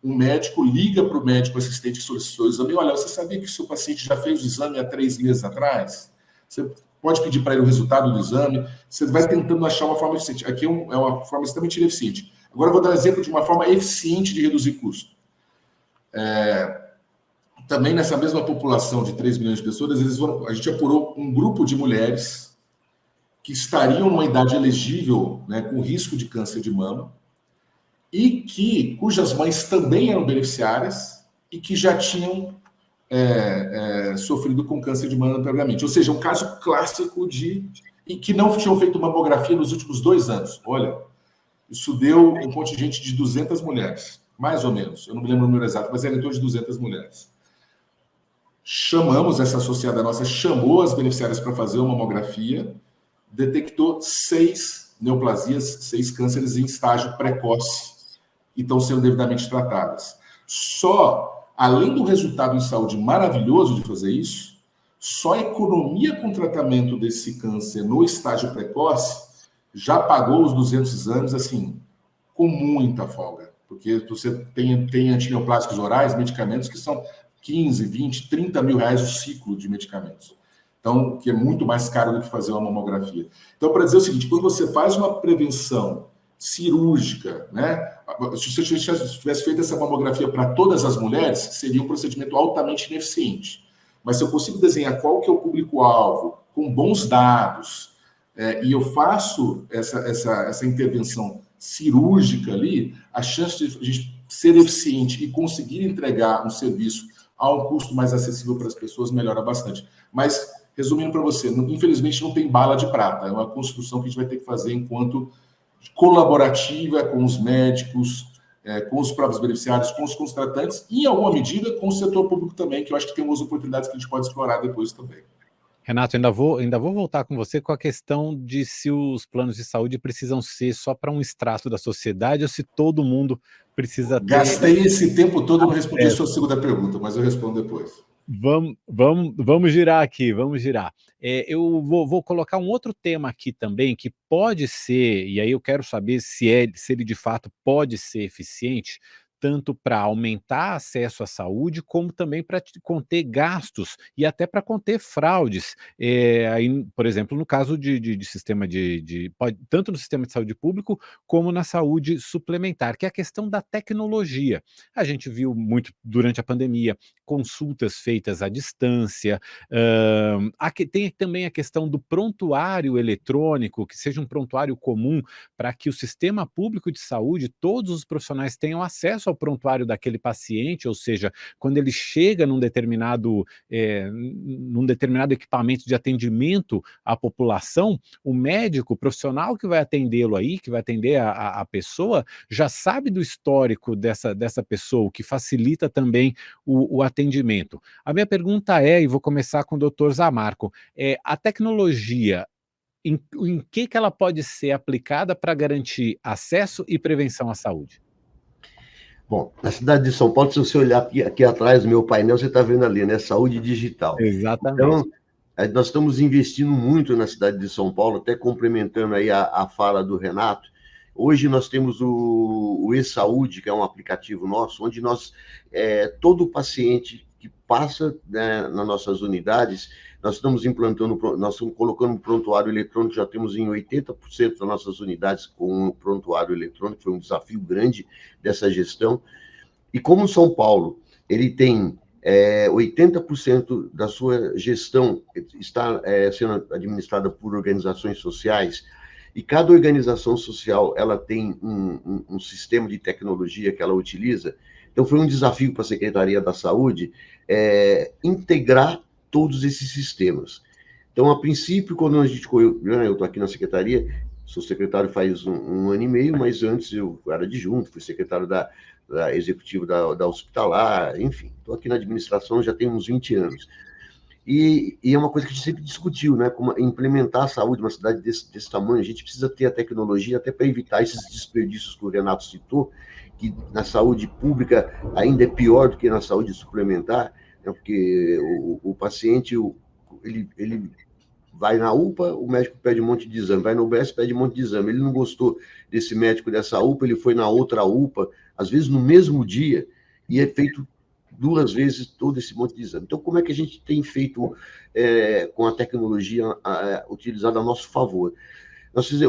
Speaker 4: um médico liga para o médico assistente que solicitou o exame: olha, você sabia que o seu paciente já fez o exame há 3 meses atrás? Você pode pedir para ele o resultado do exame. Você vai tentando achar uma forma eficiente. Aqui é uma forma extremamente ineficiente. Agora eu vou dar um exemplo de uma forma eficiente de reduzir custo. Também nessa mesma população de 3 milhões de pessoas, a gente apurou um grupo de mulheres que estariam numa idade elegível, né, com risco de câncer de mama, e cujas mães também eram beneficiárias e que já tinham sofrido com câncer de mama previamente. Ou seja, um caso clássico e que não tinham feito mamografia nos últimos 2 anos. Olha, isso deu um contingente de 200 mulheres, mais ou menos. Eu não me lembro o número exato, mas era em torno de 200 mulheres. Essa associada nossa chamou as beneficiárias para fazer uma mamografia, detectou 6 neoplasias, 6 cânceres em estágio precoce e estão sendo devidamente tratadas. Só, além do resultado em saúde maravilhoso de fazer isso, só a economia com tratamento desse câncer no estágio precoce já pagou os 200 exames, assim, com muita folga. Porque você tem antineoplásicos orais, medicamentos que são 15, 20, 30 mil reais o ciclo de medicamentos. Então, que é muito mais caro do que fazer uma mamografia. Então, para dizer o seguinte, quando você faz uma prevenção cirúrgica, né? Se você tivesse feito essa mamografia para todas as mulheres, seria um procedimento altamente ineficiente. Mas se eu consigo desenhar qual que é o público-alvo, com bons dados, e eu faço essa intervenção cirúrgica ali, a chance de a gente ser eficiente e conseguir entregar um serviço a um custo mais acessível para as pessoas melhora bastante. Mas, resumindo para você, infelizmente não tem bala de prata, é uma construção que a gente vai ter que fazer enquanto colaborativa com os médicos, com os próprios beneficiários, com os contratantes e, em alguma medida, com o setor público também, que eu acho que tem umas oportunidades que a gente pode explorar depois também.
Speaker 1: Renato, ainda vou voltar com você com a questão de se os planos de saúde precisam ser só para um extrato da sociedade ou se todo mundo precisa ter...
Speaker 4: Gastei esse tempo todo não responder a sua segunda pergunta, mas eu respondo depois.
Speaker 1: Vamos girar aqui, vamos girar. Eu vou colocar um outro tema aqui também, que pode ser, e aí eu quero saber se ele de fato pode ser eficiente, tanto para aumentar acesso à saúde, como também para conter gastos e até para conter fraudes. Aí, por exemplo, no caso de sistema tanto no sistema de saúde público, como na saúde suplementar, que é a questão da tecnologia. A gente viu muito durante a pandemia, consultas feitas à distância, tem também a questão do prontuário eletrônico, que seja um prontuário comum para que o sistema público de saúde, todos os profissionais tenham acesso ao prontuário daquele paciente, ou seja, quando ele chega num determinado equipamento de atendimento à população, o médico, o profissional que vai atendê-lo aí, que vai atender a pessoa, já sabe do histórico dessa pessoa, o que facilita também o atendimento. A minha pergunta e vou começar com o Dr. Zamarco, a tecnologia, em que ela pode ser aplicada para garantir acesso e prevenção à saúde?
Speaker 2: Bom, na cidade de São Paulo, se você olhar aqui atrás do meu painel, você está vendo ali, né? Saúde digital.
Speaker 1: Exatamente.
Speaker 2: Então, nós estamos investindo muito na cidade de São Paulo, até complementando aí a fala do Renato. Hoje nós temos o e-Saúde, que é um aplicativo nosso, onde todo paciente que passa, né, nas nossas unidades, nós estamos colocando um prontuário eletrônico, já temos em 80% das nossas unidades com um prontuário eletrônico, foi um desafio grande dessa gestão. E como São Paulo, ele tem 80% da sua gestão está sendo administrada por organizações sociais, e cada organização social ela tem um sistema de tecnologia que ela utiliza. Então, foi um desafio para a Secretaria da Saúde integrar todos esses sistemas. Então, a princípio, quando eu estou aqui na Secretaria, sou secretário faz um ano e meio, mas antes eu era adjunto, fui secretário da executiva da Hospitalar, enfim, estou aqui na administração já tem uns 20 anos. E é uma coisa que a gente sempre discutiu, né? Como implementar a saúde numa cidade desse tamanho, a gente precisa ter a tecnologia até para evitar esses desperdícios que o Renato citou, que na saúde pública ainda é pior do que na saúde suplementar, né? Porque o paciente, ele vai na UPA, o médico pede um monte de exame, vai no UBS, pede um monte de exame. Ele não gostou desse médico dessa UPA, ele foi na outra UPA, às vezes no mesmo dia, e é feito 2 vezes todo esse monte de exame. Então, como é que a gente tem feito com a tecnologia utilizada a nosso favor?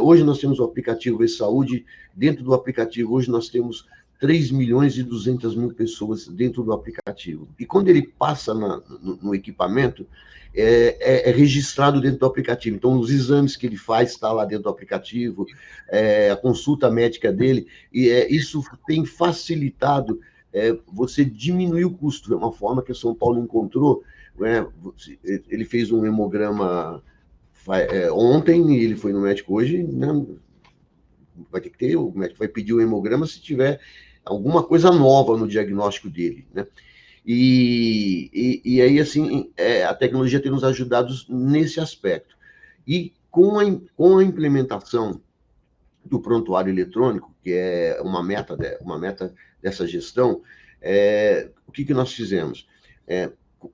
Speaker 2: Hoje nós temos o aplicativo e-Saúde, dentro do aplicativo, hoje nós temos 3.200.000 pessoas dentro do aplicativo. E quando ele passa no equipamento, é registrado dentro do aplicativo. Então, os exames que ele faz está lá dentro do aplicativo, a consulta médica dele, e isso tem facilitado você diminuir o custo. É uma forma que o São Paulo encontrou. Ele fez um hemograma ontem, e ele foi no médico hoje, né? Vai ter que ter, o médico vai pedir o hemograma se tiver alguma coisa nova no diagnóstico dele, né? E aí, assim, a tecnologia tem nos ajudado nesse aspecto. E com a implementação do prontuário eletrônico, que é uma meta dessa gestão, o que nós fizemos?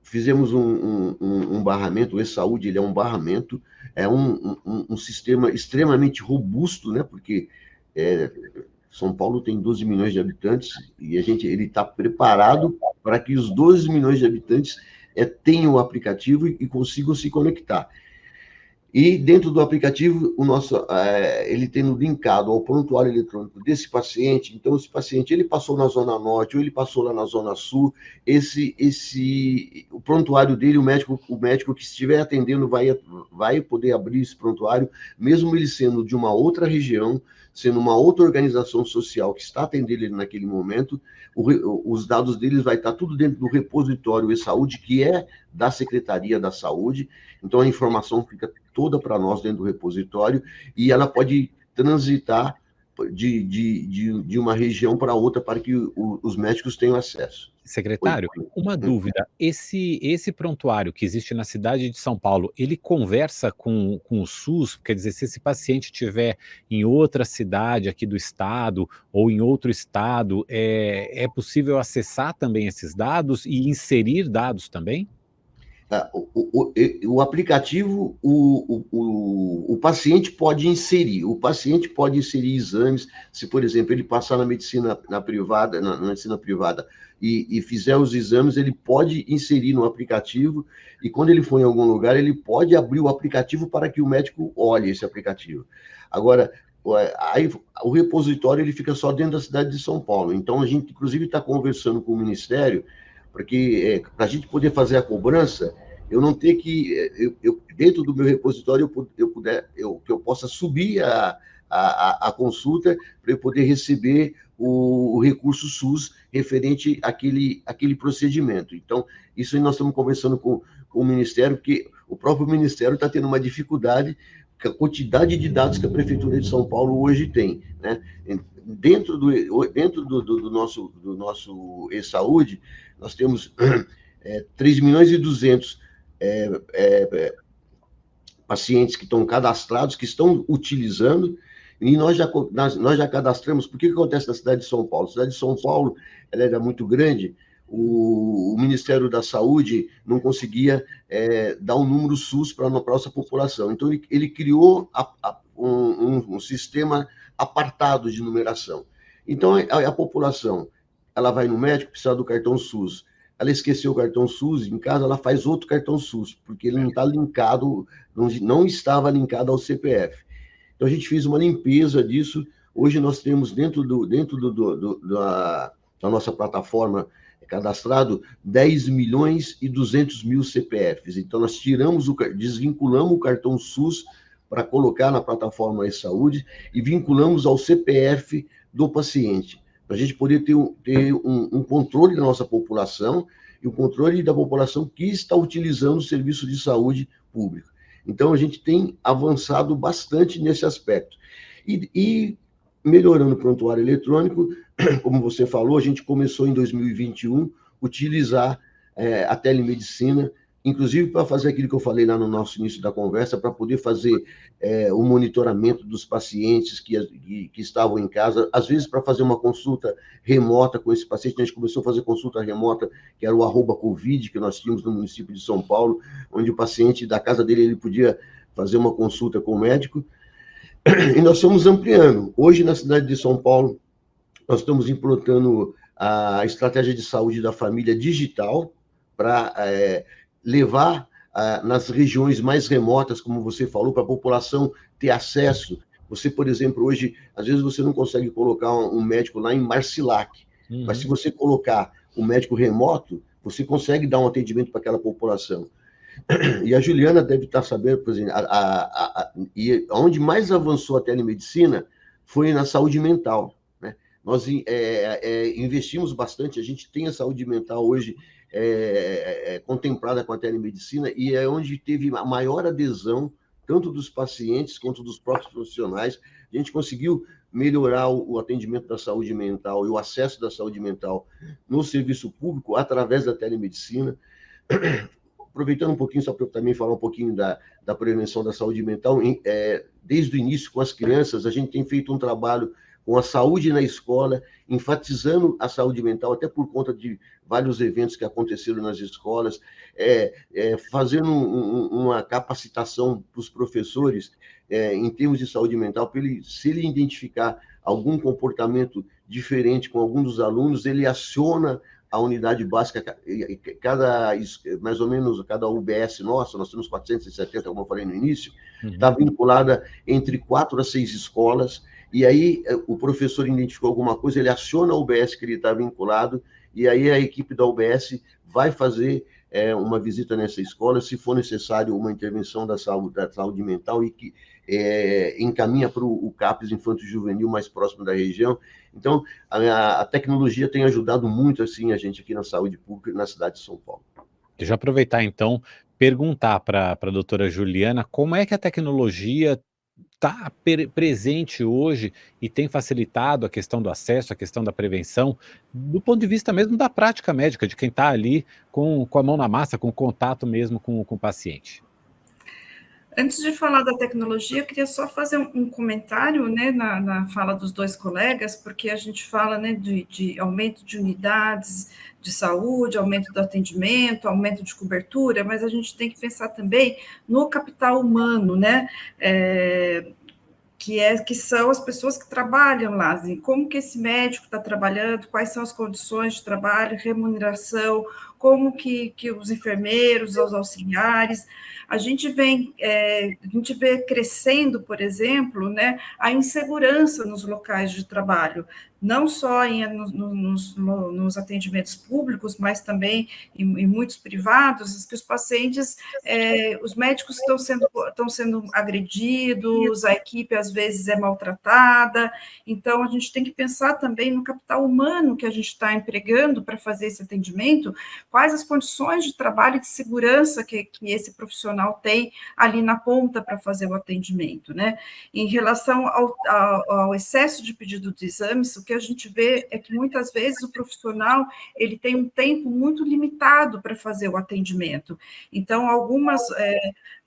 Speaker 2: Fizemos um barramento, o e-Saúde, ele é um barramento, é um sistema extremamente robusto, né? Porque São Paulo tem 12 milhões de habitantes e ele está preparado para que os 12 milhões de habitantes tenham o aplicativo e consigam se conectar. E dentro do aplicativo, ele tem linkado ao prontuário eletrônico desse paciente. Então, esse paciente, ele passou na Zona Norte ou ele passou lá na Zona Sul, o prontuário dele, o médico que estiver atendendo vai poder abrir esse prontuário, mesmo ele sendo de uma outra região, sendo uma outra organização social que está atendendo ele naquele momento, os dados deles vai estar tudo dentro do repositório e-Saúde, que é da Secretaria da Saúde. Então, a informação fica toda para nós dentro do repositório e ela pode transitar de uma região para outra para que os médicos tenham acesso.
Speaker 1: Secretário, uma dúvida, esse prontuário que existe na cidade de São Paulo, ele conversa com o SUS? Quer dizer, se esse paciente estiver em outra cidade aqui do estado ou em outro estado, é possível acessar também esses dados e inserir dados também?
Speaker 2: O aplicativo, o paciente pode inserir exames. Se, por exemplo, ele passar na medicina privada, na medicina privada e fizer os exames, ele pode inserir no aplicativo, e quando ele for em algum lugar, ele pode abrir o aplicativo para que o médico olhe esse aplicativo. Agora, aí, o repositório ele fica só dentro da cidade de São Paulo. Então, a gente, inclusive, está conversando com o Ministério, porque para a gente poder fazer a cobrança, eu não ter que, dentro do meu repositório, eu possa subir a consulta para eu poder receber o recurso SUS referente àquele procedimento. Então, isso aí nós estamos conversando com o Ministério, porque o próprio Ministério está tendo uma dificuldade com a quantidade de dados que a Prefeitura de São Paulo hoje tem, né? Dentro do nosso e-Saúde, nós temos 3.200.000 pacientes que estão cadastrados, que estão utilizando, e nós já cadastramos. Por que acontece na cidade de São Paulo? A cidade de São Paulo ela era muito grande, o Ministério da Saúde não conseguia dar um número SUS para a nossa população. Então, ele criou um sistema apartado de numeração. Então, a população ela vai no médico, precisa do cartão SUS. Ela esqueceu o cartão SUS, em casa ela faz outro cartão SUS, porque ele não está linkado, não estava linkado ao CPF. Então, a gente fez uma limpeza disso. Hoje nós temos dentro da nossa plataforma cadastrado 10.200.000 CPFs. Então, nós desvinculamos o cartão SUS para colocar na plataforma e-Saúde e vinculamos ao CPF do paciente, para a gente poder ter um controle da nossa população e o controle da população que está utilizando o serviço de saúde público. Então, a gente tem avançado bastante nesse aspecto. E melhorando o prontuário eletrônico, como você falou, a gente começou em 2021 a utilizar a telemedicina inclusive para fazer aquilo que eu falei lá no nosso início da conversa, para poder fazer o monitoramento dos pacientes que estavam em casa, às vezes para fazer uma consulta remota com esse paciente. A gente começou a fazer consulta remota, que era o @Covid, que nós tínhamos no município de São Paulo, onde o paciente da casa dele ele podia fazer uma consulta com o médico, e nós estamos ampliando. Hoje, na cidade de São Paulo, nós estamos implantando a estratégia de saúde da família digital para levar nas regiões mais remotas, como você falou, para a população ter acesso. Você, por exemplo, hoje, às vezes você não consegue colocar um médico lá em Marcilac, mas se você colocar um médico remoto, você consegue dar um atendimento para aquela população. E a Juliana deve estar sabendo, por exemplo, e onde mais avançou a telemedicina foi na saúde mental, né? Nós investimos bastante, a gente tem a saúde mental hoje contemplada com a telemedicina, e é onde teve a maior adesão, tanto dos pacientes quanto dos próprios profissionais. A gente conseguiu melhorar o atendimento da saúde mental e o acesso da saúde mental no serviço público através da telemedicina. Aproveitando um pouquinho, só para eu também falar um pouquinho da prevenção da saúde mental, desde o início com as crianças, a gente tem feito um trabalho com a saúde na escola, enfatizando a saúde mental, até por conta de vários eventos que aconteceram nas escolas, fazendo uma capacitação para os professores em termos de saúde mental, para ele, se ele identificar algum comportamento diferente com algum dos alunos, ele aciona a unidade básica, mais ou menos, cada UBS nossa, nós temos 470, como eu falei no início, está vinculada entre 4 a 6 escolas, e aí o professor identificou alguma coisa, ele aciona a UBS que ele está vinculado, e aí a equipe da UBS vai fazer uma visita nessa escola, se for necessário uma intervenção da saúde mental, e que encaminha para o CAPES Infanto-Juvenil mais próximo da região. Então, a tecnologia tem ajudado muito assim a gente aqui na saúde pública na cidade de São Paulo.
Speaker 1: Deixa eu aproveitar então, perguntar para a doutora Juliana como é que a tecnologia está presente hoje e tem facilitado a questão do acesso, a questão da prevenção, do ponto de vista mesmo da prática médica, de quem está ali com a mão na massa, com contato mesmo com o paciente.
Speaker 3: Antes de falar da tecnologia, eu queria só fazer um comentário, né, na fala dos dois colegas, porque a gente fala, né, de aumento de unidades de saúde, aumento do atendimento, aumento de cobertura, mas a gente tem que pensar também no capital humano, né, que são as pessoas que trabalham lá, assim, como que esse médico está trabalhando, quais são as condições de trabalho, remuneração, como que os enfermeiros, os auxiliares, a gente vê crescendo, por exemplo, né, a insegurança nos locais de trabalho, não só nos atendimentos públicos, mas também em muitos privados, que os pacientes, os médicos estão sendo agredidos, a equipe às vezes é maltratada, então a gente tem que pensar também no capital humano que a gente está empregando para fazer esse atendimento, quais as condições de trabalho e de segurança que esse profissional tem ali na ponta para fazer o atendimento, né? Em relação ao excesso de pedido de exames, o que a gente vê é que muitas vezes o profissional ele tem um tempo muito limitado para fazer o atendimento. Então, algumas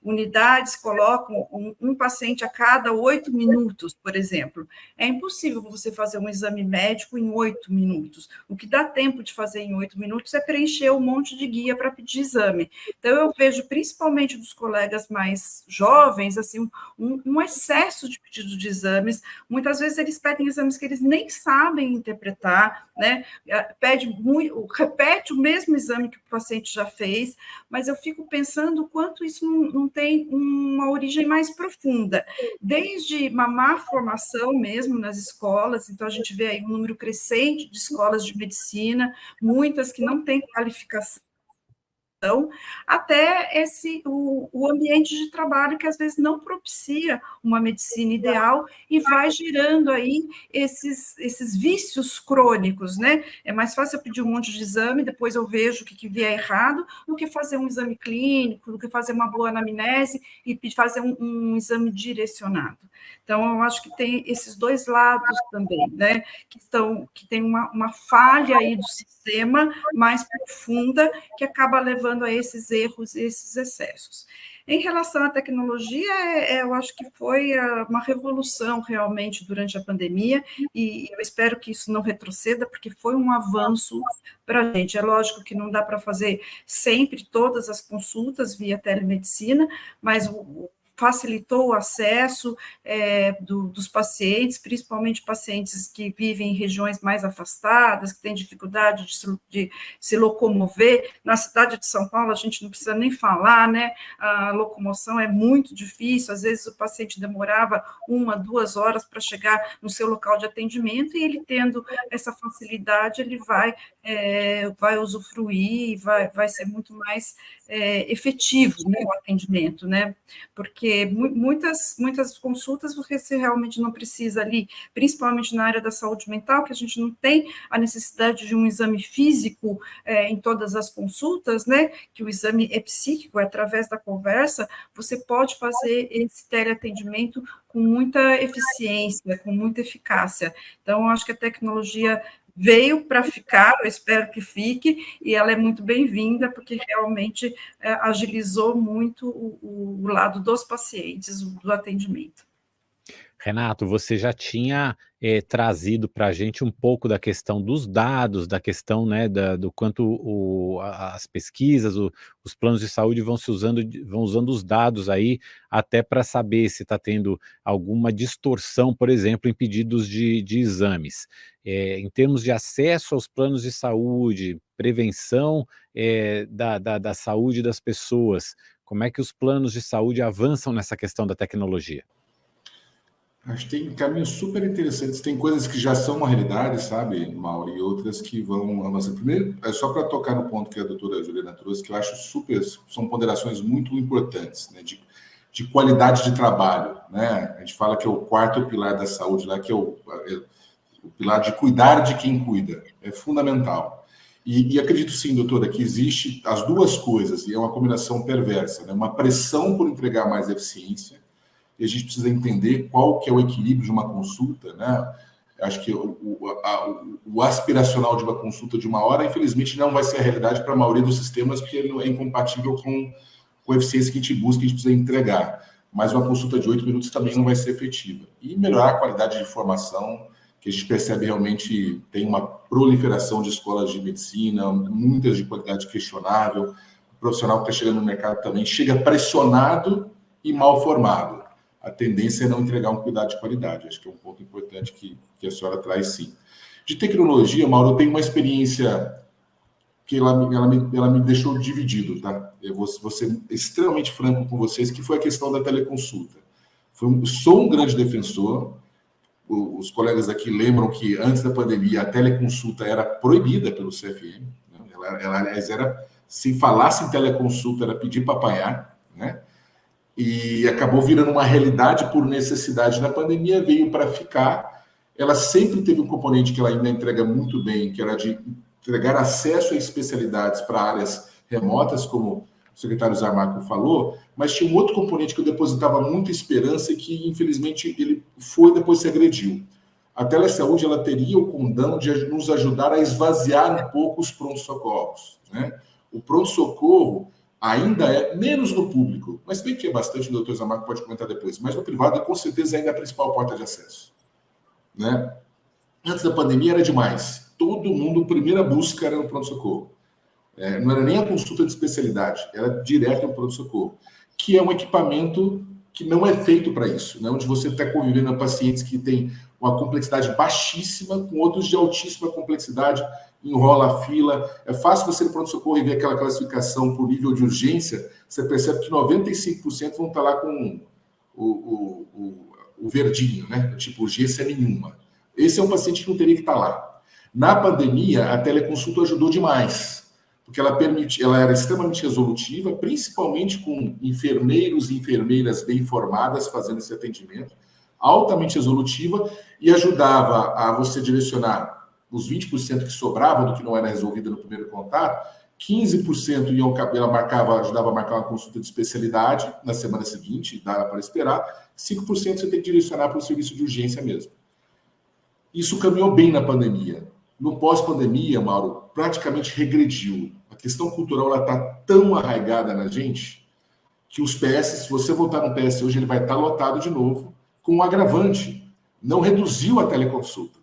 Speaker 3: unidades colocam um paciente a cada 8 minutos, por exemplo. É impossível você fazer um exame médico em 8 minutos. O que dá tempo de fazer em 8 minutos é preencher um monte de guia para pedir exame. Então, eu vejo, principalmente dos colegas mais jovens, assim, um excesso de pedido de exames. Muitas vezes eles pedem exames que eles nem sabem interpretar, né? Repete o mesmo exame que o paciente já fez, mas eu fico pensando o quanto isso não tem uma origem mais profunda, desde uma má formação mesmo nas escolas, então a gente vê aí um número crescente de escolas de medicina, muitas que não têm qualificação, até o ambiente de trabalho que às vezes não propicia uma medicina ideal e vai gerando aí esses vícios crônicos, né? É mais fácil eu pedir um monte de exame, depois eu vejo o que vier errado, do que fazer um exame clínico, do que fazer uma boa anamnese e fazer um exame direcionado. Então, eu acho que tem esses dois lados também, né? Que tem uma falha aí do sistema mais profunda que acaba levando levando a esses erros e esses excessos. Em relação à tecnologia, eu acho que foi uma revolução realmente durante a pandemia, e eu espero que isso não retroceda, porque foi um avanço para a gente. É lógico que não dá para fazer sempre todas as consultas via telemedicina, mas facilitou o acesso dos pacientes, principalmente pacientes que vivem em regiões mais afastadas, que têm dificuldade de se locomover. Na cidade de São Paulo, a gente não precisa nem falar, né? A locomoção é muito difícil, às vezes o paciente demorava 1, 2 horas para chegar no seu local de atendimento, e ele tendo essa facilidade, ele vai usufruir, vai ser muito mais efetivo, né, o atendimento, né? Porque muitas consultas você realmente não precisa ali, principalmente na área da saúde mental, que a gente não tem a necessidade de um exame físico em todas as consultas, né? Que o exame é psíquico, através da conversa, você pode fazer esse teleatendimento com muita eficiência, com muita eficácia. Então, eu acho que a tecnologia veio para ficar, eu espero que fique, e ela é muito bem-vinda, porque realmente agilizou muito o lado dos pacientes, do atendimento.
Speaker 1: Renato, você já tinha trazido para a gente um pouco da questão dos dados, da questão, né, do quanto as pesquisas, os planos de saúde vão usando os dados aí até para saber se está tendo alguma distorção, por exemplo, em pedidos de exames. Em termos de acesso aos planos de saúde, prevenção da saúde das pessoas, como é que os planos de saúde avançam nessa questão da tecnologia?
Speaker 4: Acho que tem caminhos super interessantes. Tem coisas que já são uma realidade, sabe, Mauro, e outras que vão avançar. Primeiro, só para tocar no ponto que a doutora Juliana trouxe, que eu acho são ponderações muito importantes, né, de qualidade de trabalho, né? A gente fala que é o quarto pilar da saúde, lá que é o pilar de cuidar de quem cuida. É fundamental. E acredito sim, doutora, que existe as duas coisas, e é uma combinação perversa, né? Uma pressão por entregar mais eficiência, e a gente precisa entender qual que é o equilíbrio de uma consulta, né? Acho que o aspiracional de uma consulta de 1 hora, infelizmente, não vai ser a realidade para a maioria dos sistemas, porque ele é incompatível com a eficiência que a gente busca, que a gente precisa entregar. Mas uma consulta de 8 minutos também não vai ser efetiva. E melhorar a qualidade de informação, que a gente percebe realmente tem uma proliferação de escolas de medicina, muitas de qualidade questionável. O profissional que está chegando no mercado também chega pressionado e mal formado. A tendência é não entregar um cuidado de qualidade. Acho que é um ponto importante que a senhora traz, sim. De tecnologia, Mauro, eu tenho uma experiência que ela me deixou dividido, tá? Eu vou ser extremamente franco com vocês, que foi a questão da teleconsulta. Sou um grande defensor. Os colegas aqui lembram que antes da pandemia a teleconsulta era proibida pelo CFM. Né? Ela se falasse em teleconsulta, era pedir para apanhar, né? E acabou virando uma realidade por necessidade. Na pandemia veio para ficar. Ela sempre teve um componente que ela ainda entrega muito bem, que era de entregar acesso a especialidades para áreas remotas, como o secretário Zamarco falou, mas tinha um outro componente que eu depositava muita esperança e que, infelizmente, ele depois se agrediu. A telesaúde ela teria o condão de nos ajudar a esvaziar um pouco os pronto-socorros, né? O pronto-socorro ainda é menos no público, mas bem que é bastante, o doutor Zamarco pode comentar depois, mas no privado, com certeza, ainda é a principal porta de acesso, né? Antes da pandemia era demais. Todo mundo, primeira busca era no pronto-socorro. Não era nem a consulta de especialidade, era direto no pronto-socorro, que é um equipamento que não é feito para isso, né? Onde você está convivendo com pacientes que têm uma complexidade baixíssima, com outros de altíssima complexidade, enrola a fila. É fácil você ir no pronto-socorro e ver aquela classificação por nível de urgência, você percebe que 95% vão estar lá com o verdinho, né? Tipo, urgência nenhuma. Esse é um paciente que não teria que estar lá. Na pandemia, a teleconsulta ajudou demais, porque ela era extremamente resolutiva, principalmente com enfermeiros e enfermeiras bem formadas fazendo esse atendimento, altamente resolutiva, e ajudava a você direcionar os 20% que sobravam do que não era resolvido no primeiro contato, 15% ajudava a marcar uma consulta de especialidade na semana seguinte, dava para esperar, 5% você tem que direcionar para o serviço de urgência mesmo. Isso caminhou bem na pandemia. No pós-pandemia, Mauro, praticamente regrediu. A questão cultural está tão arraigada na gente que os PS, se você voltar no PS hoje, ele vai estar lotado de novo, com um agravante. Não reduziu a teleconsulta.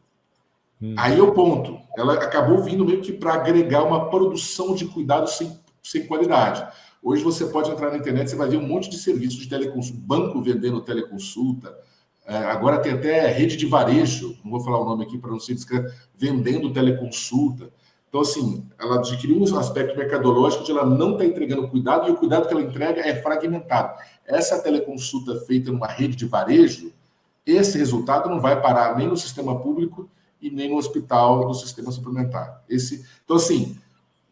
Speaker 4: Aí é o ponto. Ela acabou vindo meio que para agregar uma produção de cuidado sem qualidade. Hoje você pode entrar na internet, você vai ver um monte de serviços de teleconsulta, banco vendendo teleconsulta, agora tem até rede de varejo, não vou falar o nome aqui para não ser discreto, vendendo teleconsulta. Então, assim, ela adquiriu um aspecto mercadológico de ela não estar entregando cuidado, e o cuidado que ela entrega é fragmentado. Essa teleconsulta feita numa rede de varejo, esse resultado não vai parar nem no sistema público e nem no hospital do sistema suplementar. Então, assim,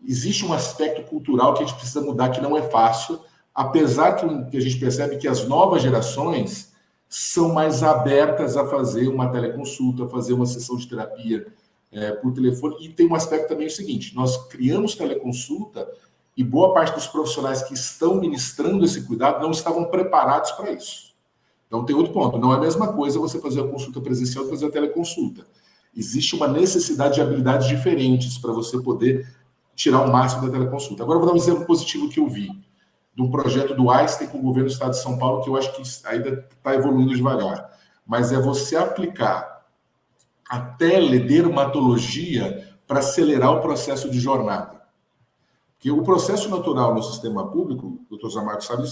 Speaker 4: existe um aspecto cultural que a gente precisa mudar, que não é fácil, apesar que a gente percebe que as novas gerações são mais abertas a fazer uma teleconsulta, a fazer uma sessão de terapia por telefone. E tem um aspecto também o seguinte, nós criamos teleconsulta e boa parte dos profissionais que estão ministrando esse cuidado não estavam preparados para isso. Então tem outro ponto, não é a mesma coisa você fazer a consulta presencial e fazer a teleconsulta. Existe uma necessidade de habilidades diferentes para você poder tirar o máximo da teleconsulta. Agora eu vou dar um exemplo positivo que eu vi, de um projeto do Einstein com o governo do Estado de São Paulo, que eu acho que ainda está evoluindo devagar. Mas é você aplicar a teledermatologia para acelerar o processo de jornada. Porque o processo natural no sistema público, o Dr. Zamarco sabe,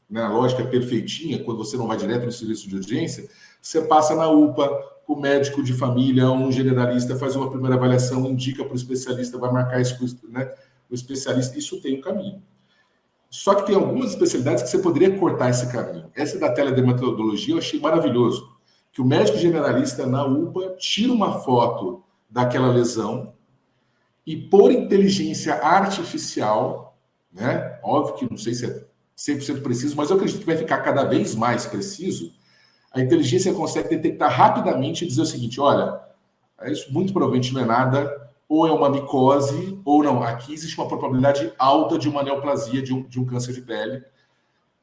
Speaker 4: né, a lógica é perfeitinha, quando você não vai direto no serviço de urgência, você passa na UPA, o médico de família, um generalista, faz uma primeira avaliação, indica para o especialista, vai marcar isso, né, o especialista, isso tem um caminho. Só que tem algumas especialidades que você poderia cortar esse caminho. Essa da teledermatologia eu achei maravilhoso, que o médico generalista na UPA tira uma foto daquela lesão e por inteligência artificial, né, óbvio que não sei se é 100% preciso, mas eu acredito que vai ficar cada vez mais preciso, a inteligência consegue detectar rapidamente e dizer o seguinte, olha, isso muito provavelmente não é nada, ou é uma micose, ou não. Aqui existe uma probabilidade alta de uma neoplasia, de um câncer de pele.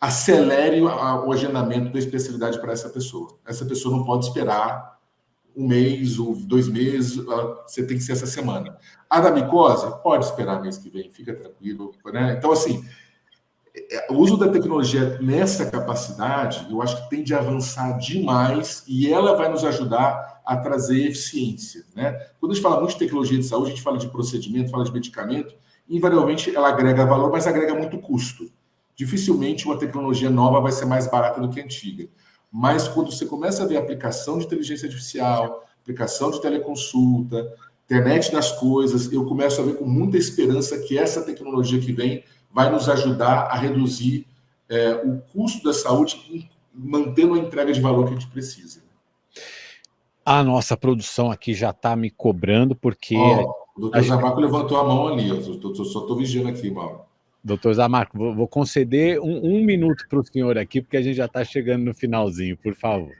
Speaker 4: Acelere o agendamento da especialidade para essa pessoa. Essa pessoa não pode esperar 1 mês ou 2 meses, você tem que ser essa semana. A da micose, pode esperar mês que vem, fica tranquilo. Né? Então, assim, o uso da tecnologia nessa capacidade, eu acho que tem de avançar demais e ela vai nos ajudar a trazer eficiência. Né? Quando a gente fala muito de tecnologia de saúde, a gente fala de procedimento, fala de medicamento, invariavelmente ela agrega valor, mas agrega muito custo. Dificilmente uma tecnologia nova vai ser mais barata do que a antiga. Mas quando você começa a ver a aplicação de inteligência artificial, aplicação de teleconsulta, internet das coisas, eu começo a ver com muita esperança que essa tecnologia que vem vai nos ajudar a reduzir o custo da saúde, mantendo a entrega de valor que a gente precisa.
Speaker 1: A nossa produção aqui já está me cobrando, porque...
Speaker 4: O doutor Zamarco levantou a mão ali, eu só estou vigiando aqui, Mauro.
Speaker 1: Doutor Zamarco, vou conceder um minuto para o senhor aqui, porque a gente já está chegando no finalzinho, por favor.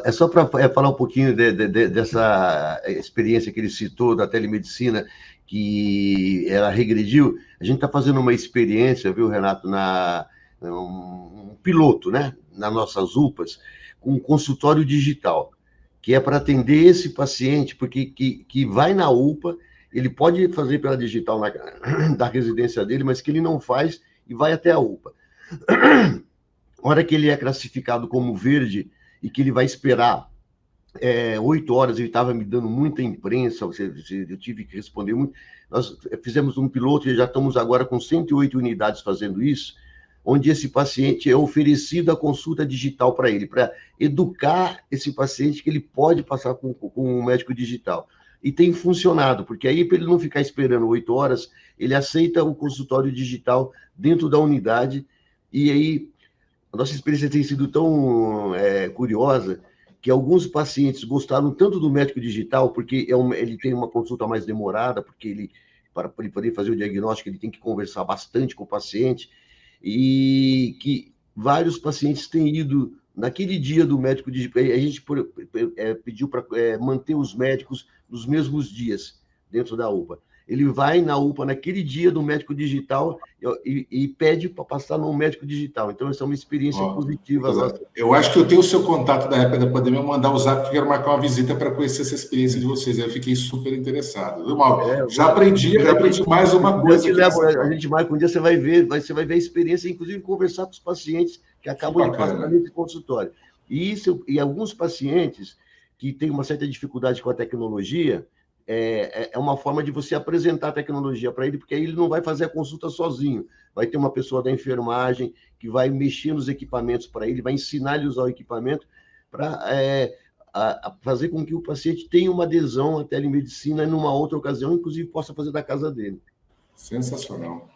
Speaker 2: É só para falar um pouquinho dessa experiência que ele citou da telemedicina, que ela regrediu. A gente está fazendo uma experiência, viu, Renato, um piloto, né, nas nossas UPAs, com um consultório digital, que é para atender esse paciente, porque que vai na UPA, ele pode fazer pela digital da residência dele, mas que ele não faz e vai até a UPA. A hora que ele é classificado como verde e que ele vai esperar 8 horas, ele estava me dando muita imprensa, eu tive que responder muito. Nós fizemos um piloto e já estamos agora com 108 unidades fazendo isso, onde esse paciente é oferecido a consulta digital para ele, para educar esse paciente que ele pode passar com um médico digital. E tem funcionado, porque aí, para ele não ficar esperando 8 horas, ele aceita o consultório digital dentro da unidade, e aí a nossa experiência tem sido tão curiosa, que alguns pacientes gostaram tanto do médico digital, porque ele tem uma consulta mais demorada, porque para ele poder fazer o diagnóstico, ele tem que conversar bastante com o paciente, e que vários pacientes têm ido naquele dia do médico digital. A gente pediu para manter os médicos nos mesmos dias dentro da UPA. ele vai na UPA naquele dia do médico digital e pede para passar no médico digital. Então, essa é uma experiência positiva.
Speaker 4: Eu acho que eu tenho o seu contato da época da pandemia, eu mandar o zap, porque eu quero marcar uma visita para conhecer essa experiência de vocês. Eu fiquei super interessado. Viu, Mauro? Já aprendi mais uma coisa.
Speaker 2: A gente marca um dia, você vai ver a experiência, inclusive conversar com os pacientes que acabam de passar nesse consultório. E alguns pacientes que têm uma certa dificuldade com a tecnologia, é uma forma de você apresentar a tecnologia para ele, porque aí ele não vai fazer a consulta sozinho. Vai ter uma pessoa da enfermagem que vai mexer nos equipamentos para ele, vai ensinar ele a usar o equipamento para fazer com que o paciente tenha uma adesão à telemedicina e numa outra ocasião, inclusive, possa fazer da casa dele.
Speaker 4: Sensacional.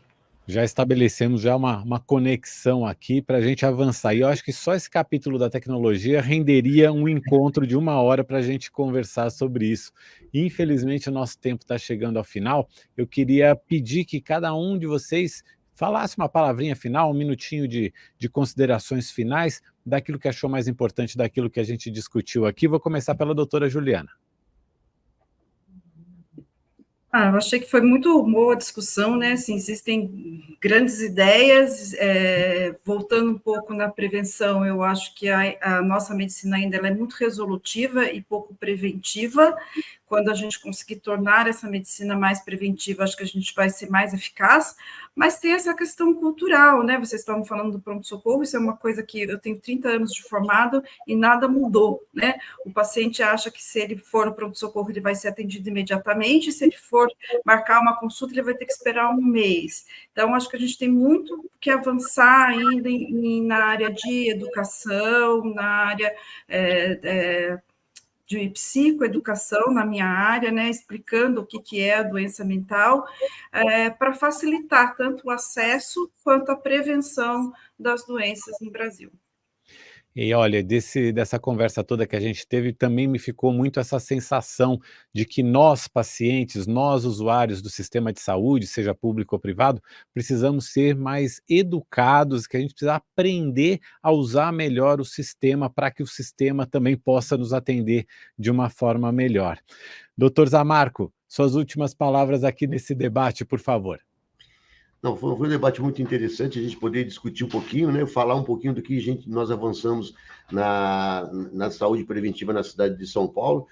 Speaker 1: Já estabelecemos uma conexão aqui para a gente avançar. E eu acho que só esse capítulo da tecnologia renderia um encontro de 1 hora para a gente conversar sobre isso. Infelizmente, o nosso tempo está chegando ao final. Eu queria pedir que cada um de vocês falasse uma palavrinha final, um minutinho de considerações finais daquilo que achou mais importante, daquilo que a gente discutiu aqui. Vou começar pela doutora Juliana.
Speaker 3: Eu achei que foi muito boa a discussão, né? Assim, existem grandes ideias. Voltando um pouco na prevenção, eu acho que a nossa medicina ainda ela é muito resolutiva e pouco preventiva. Quando a gente conseguir tornar essa medicina mais preventiva, acho que a gente vai ser mais eficaz. Mas tem essa questão cultural, né? Vocês estavam falando do pronto-socorro, isso é uma coisa que eu tenho 30 anos de formado e nada mudou, né? O paciente acha que se ele for no pronto-socorro, ele vai ser atendido imediatamente, se ele for marcar uma consulta, ele vai ter que esperar 1 mês. Então, acho que a gente tem muito que avançar ainda na área de educação, na área de psicoeducação, na minha área, né, explicando o que é a doença mental, para facilitar tanto o acesso quanto a prevenção das doenças no Brasil.
Speaker 1: E olha, dessa conversa toda que a gente teve, também me ficou muito essa sensação de que nós, pacientes, nós, usuários do sistema de saúde, seja público ou privado, precisamos ser mais educados, que a gente precisa aprender a usar melhor o sistema para que o sistema também possa nos atender de uma forma melhor. Doutor Zamarco, suas últimas palavras aqui nesse debate, por favor.
Speaker 2: Não, foi um debate muito interessante, a gente poder discutir um pouquinho, né? Falar um pouquinho do que nós avançamos na saúde preventiva na cidade de São Paulo,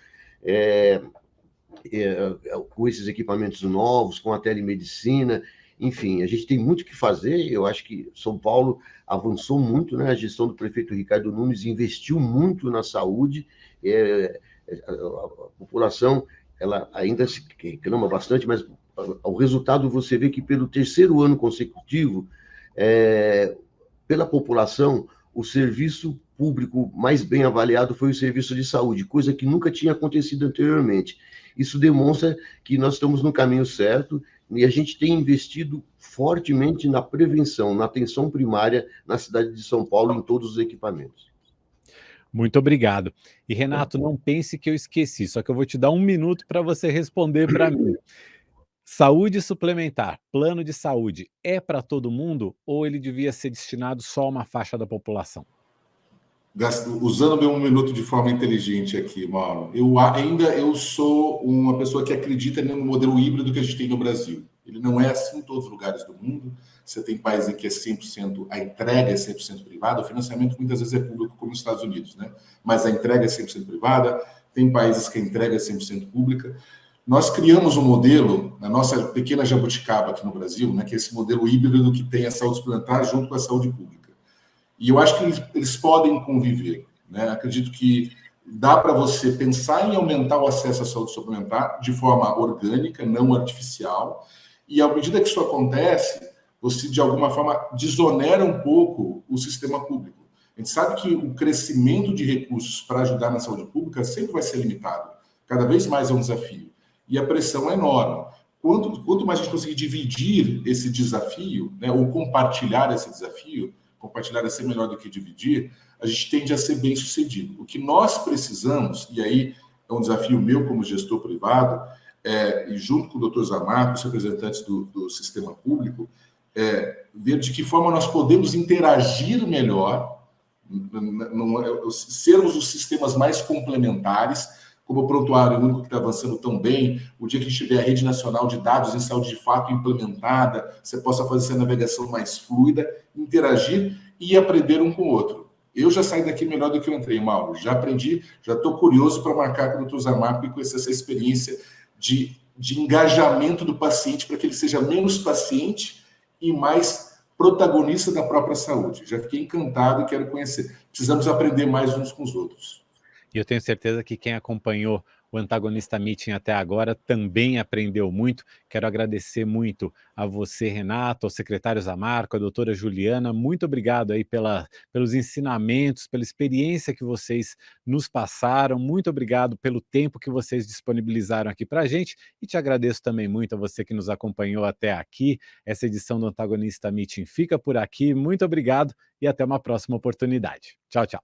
Speaker 2: com esses equipamentos novos, com a telemedicina, enfim, a gente tem muito o que fazer. Eu acho que São Paulo avançou muito, né? A gestão do prefeito Ricardo Nunes investiu muito na saúde, a população ela ainda se reclama bastante, mas o resultado você vê que pelo 3º ano consecutivo, pela população, o serviço público mais bem avaliado foi o serviço de saúde, coisa que nunca tinha acontecido anteriormente. Isso demonstra que nós estamos no caminho certo e a gente tem investido fortemente na prevenção, na atenção primária na cidade de São Paulo, em todos os equipamentos.
Speaker 1: Muito obrigado. E Renato, não pense que eu esqueci, só que eu vou te dar 1 minuto para você responder para mim. Saúde suplementar, plano de saúde, é para todo mundo ou ele devia ser destinado só a uma faixa da população?
Speaker 4: Usando meu 1 minuto de forma inteligente aqui, Mauro, eu sou uma pessoa que acredita no modelo híbrido que a gente tem no Brasil. Ele não é assim em todos os lugares do mundo. Você tem países em que é 100%, a entrega é 100% privada, o financiamento muitas vezes é público, como nos Estados Unidos, né? Mas a entrega é 100% privada, tem países que a entrega é 100% pública. Nós criamos um modelo, na nossa pequena jabuticaba aqui no Brasil, né, que é esse modelo híbrido que tem a saúde suplementar junto com a saúde pública. E eu acho que eles podem conviver, né? Acredito que dá para você pensar em aumentar o acesso à saúde suplementar de forma orgânica, não artificial, e à medida que isso acontece, você, de alguma forma, desonera um pouco o sistema público. A gente sabe que o crescimento de recursos para ajudar na saúde pública sempre vai ser limitado. Cada vez mais é um desafio. E a pressão é enorme. Quanto mais a gente conseguir dividir esse desafio, né, ou compartilhar esse desafio, compartilhar é ser melhor do que dividir, a gente tende a ser bem sucedido. O que nós precisamos, e aí é um desafio meu como gestor privado, e junto com o Dr. Zamarco, os representantes do sistema público, ver de que forma nós podemos interagir melhor, sermos os sistemas mais complementares, como o prontuário único que está avançando tão bem, o dia que a gente tiver a rede nacional de dados em saúde de fato implementada, você possa fazer essa navegação mais fluida, interagir e aprender um com o outro. Eu já saí daqui melhor do que eu entrei, Mauro. Já aprendi, já estou curioso para marcar com o Dr. Zamarco e conhecer essa experiência de engajamento do paciente para que ele seja menos paciente e mais protagonista da própria saúde. Já fiquei encantado e quero conhecer. Precisamos aprender mais uns com os outros.
Speaker 1: E eu tenho certeza que quem acompanhou o Antagonista Meeting até agora também aprendeu muito. Quero agradecer muito a você, Renato, ao secretário Zamarco, a doutora Juliana. Muito obrigado aí pelos ensinamentos, pela experiência que vocês nos passaram. Muito obrigado pelo tempo que vocês disponibilizaram aqui para a gente. E te agradeço também muito a você que nos acompanhou até aqui. Essa edição do Antagonista Meeting fica por aqui. Muito obrigado e até uma próxima oportunidade. Tchau, tchau.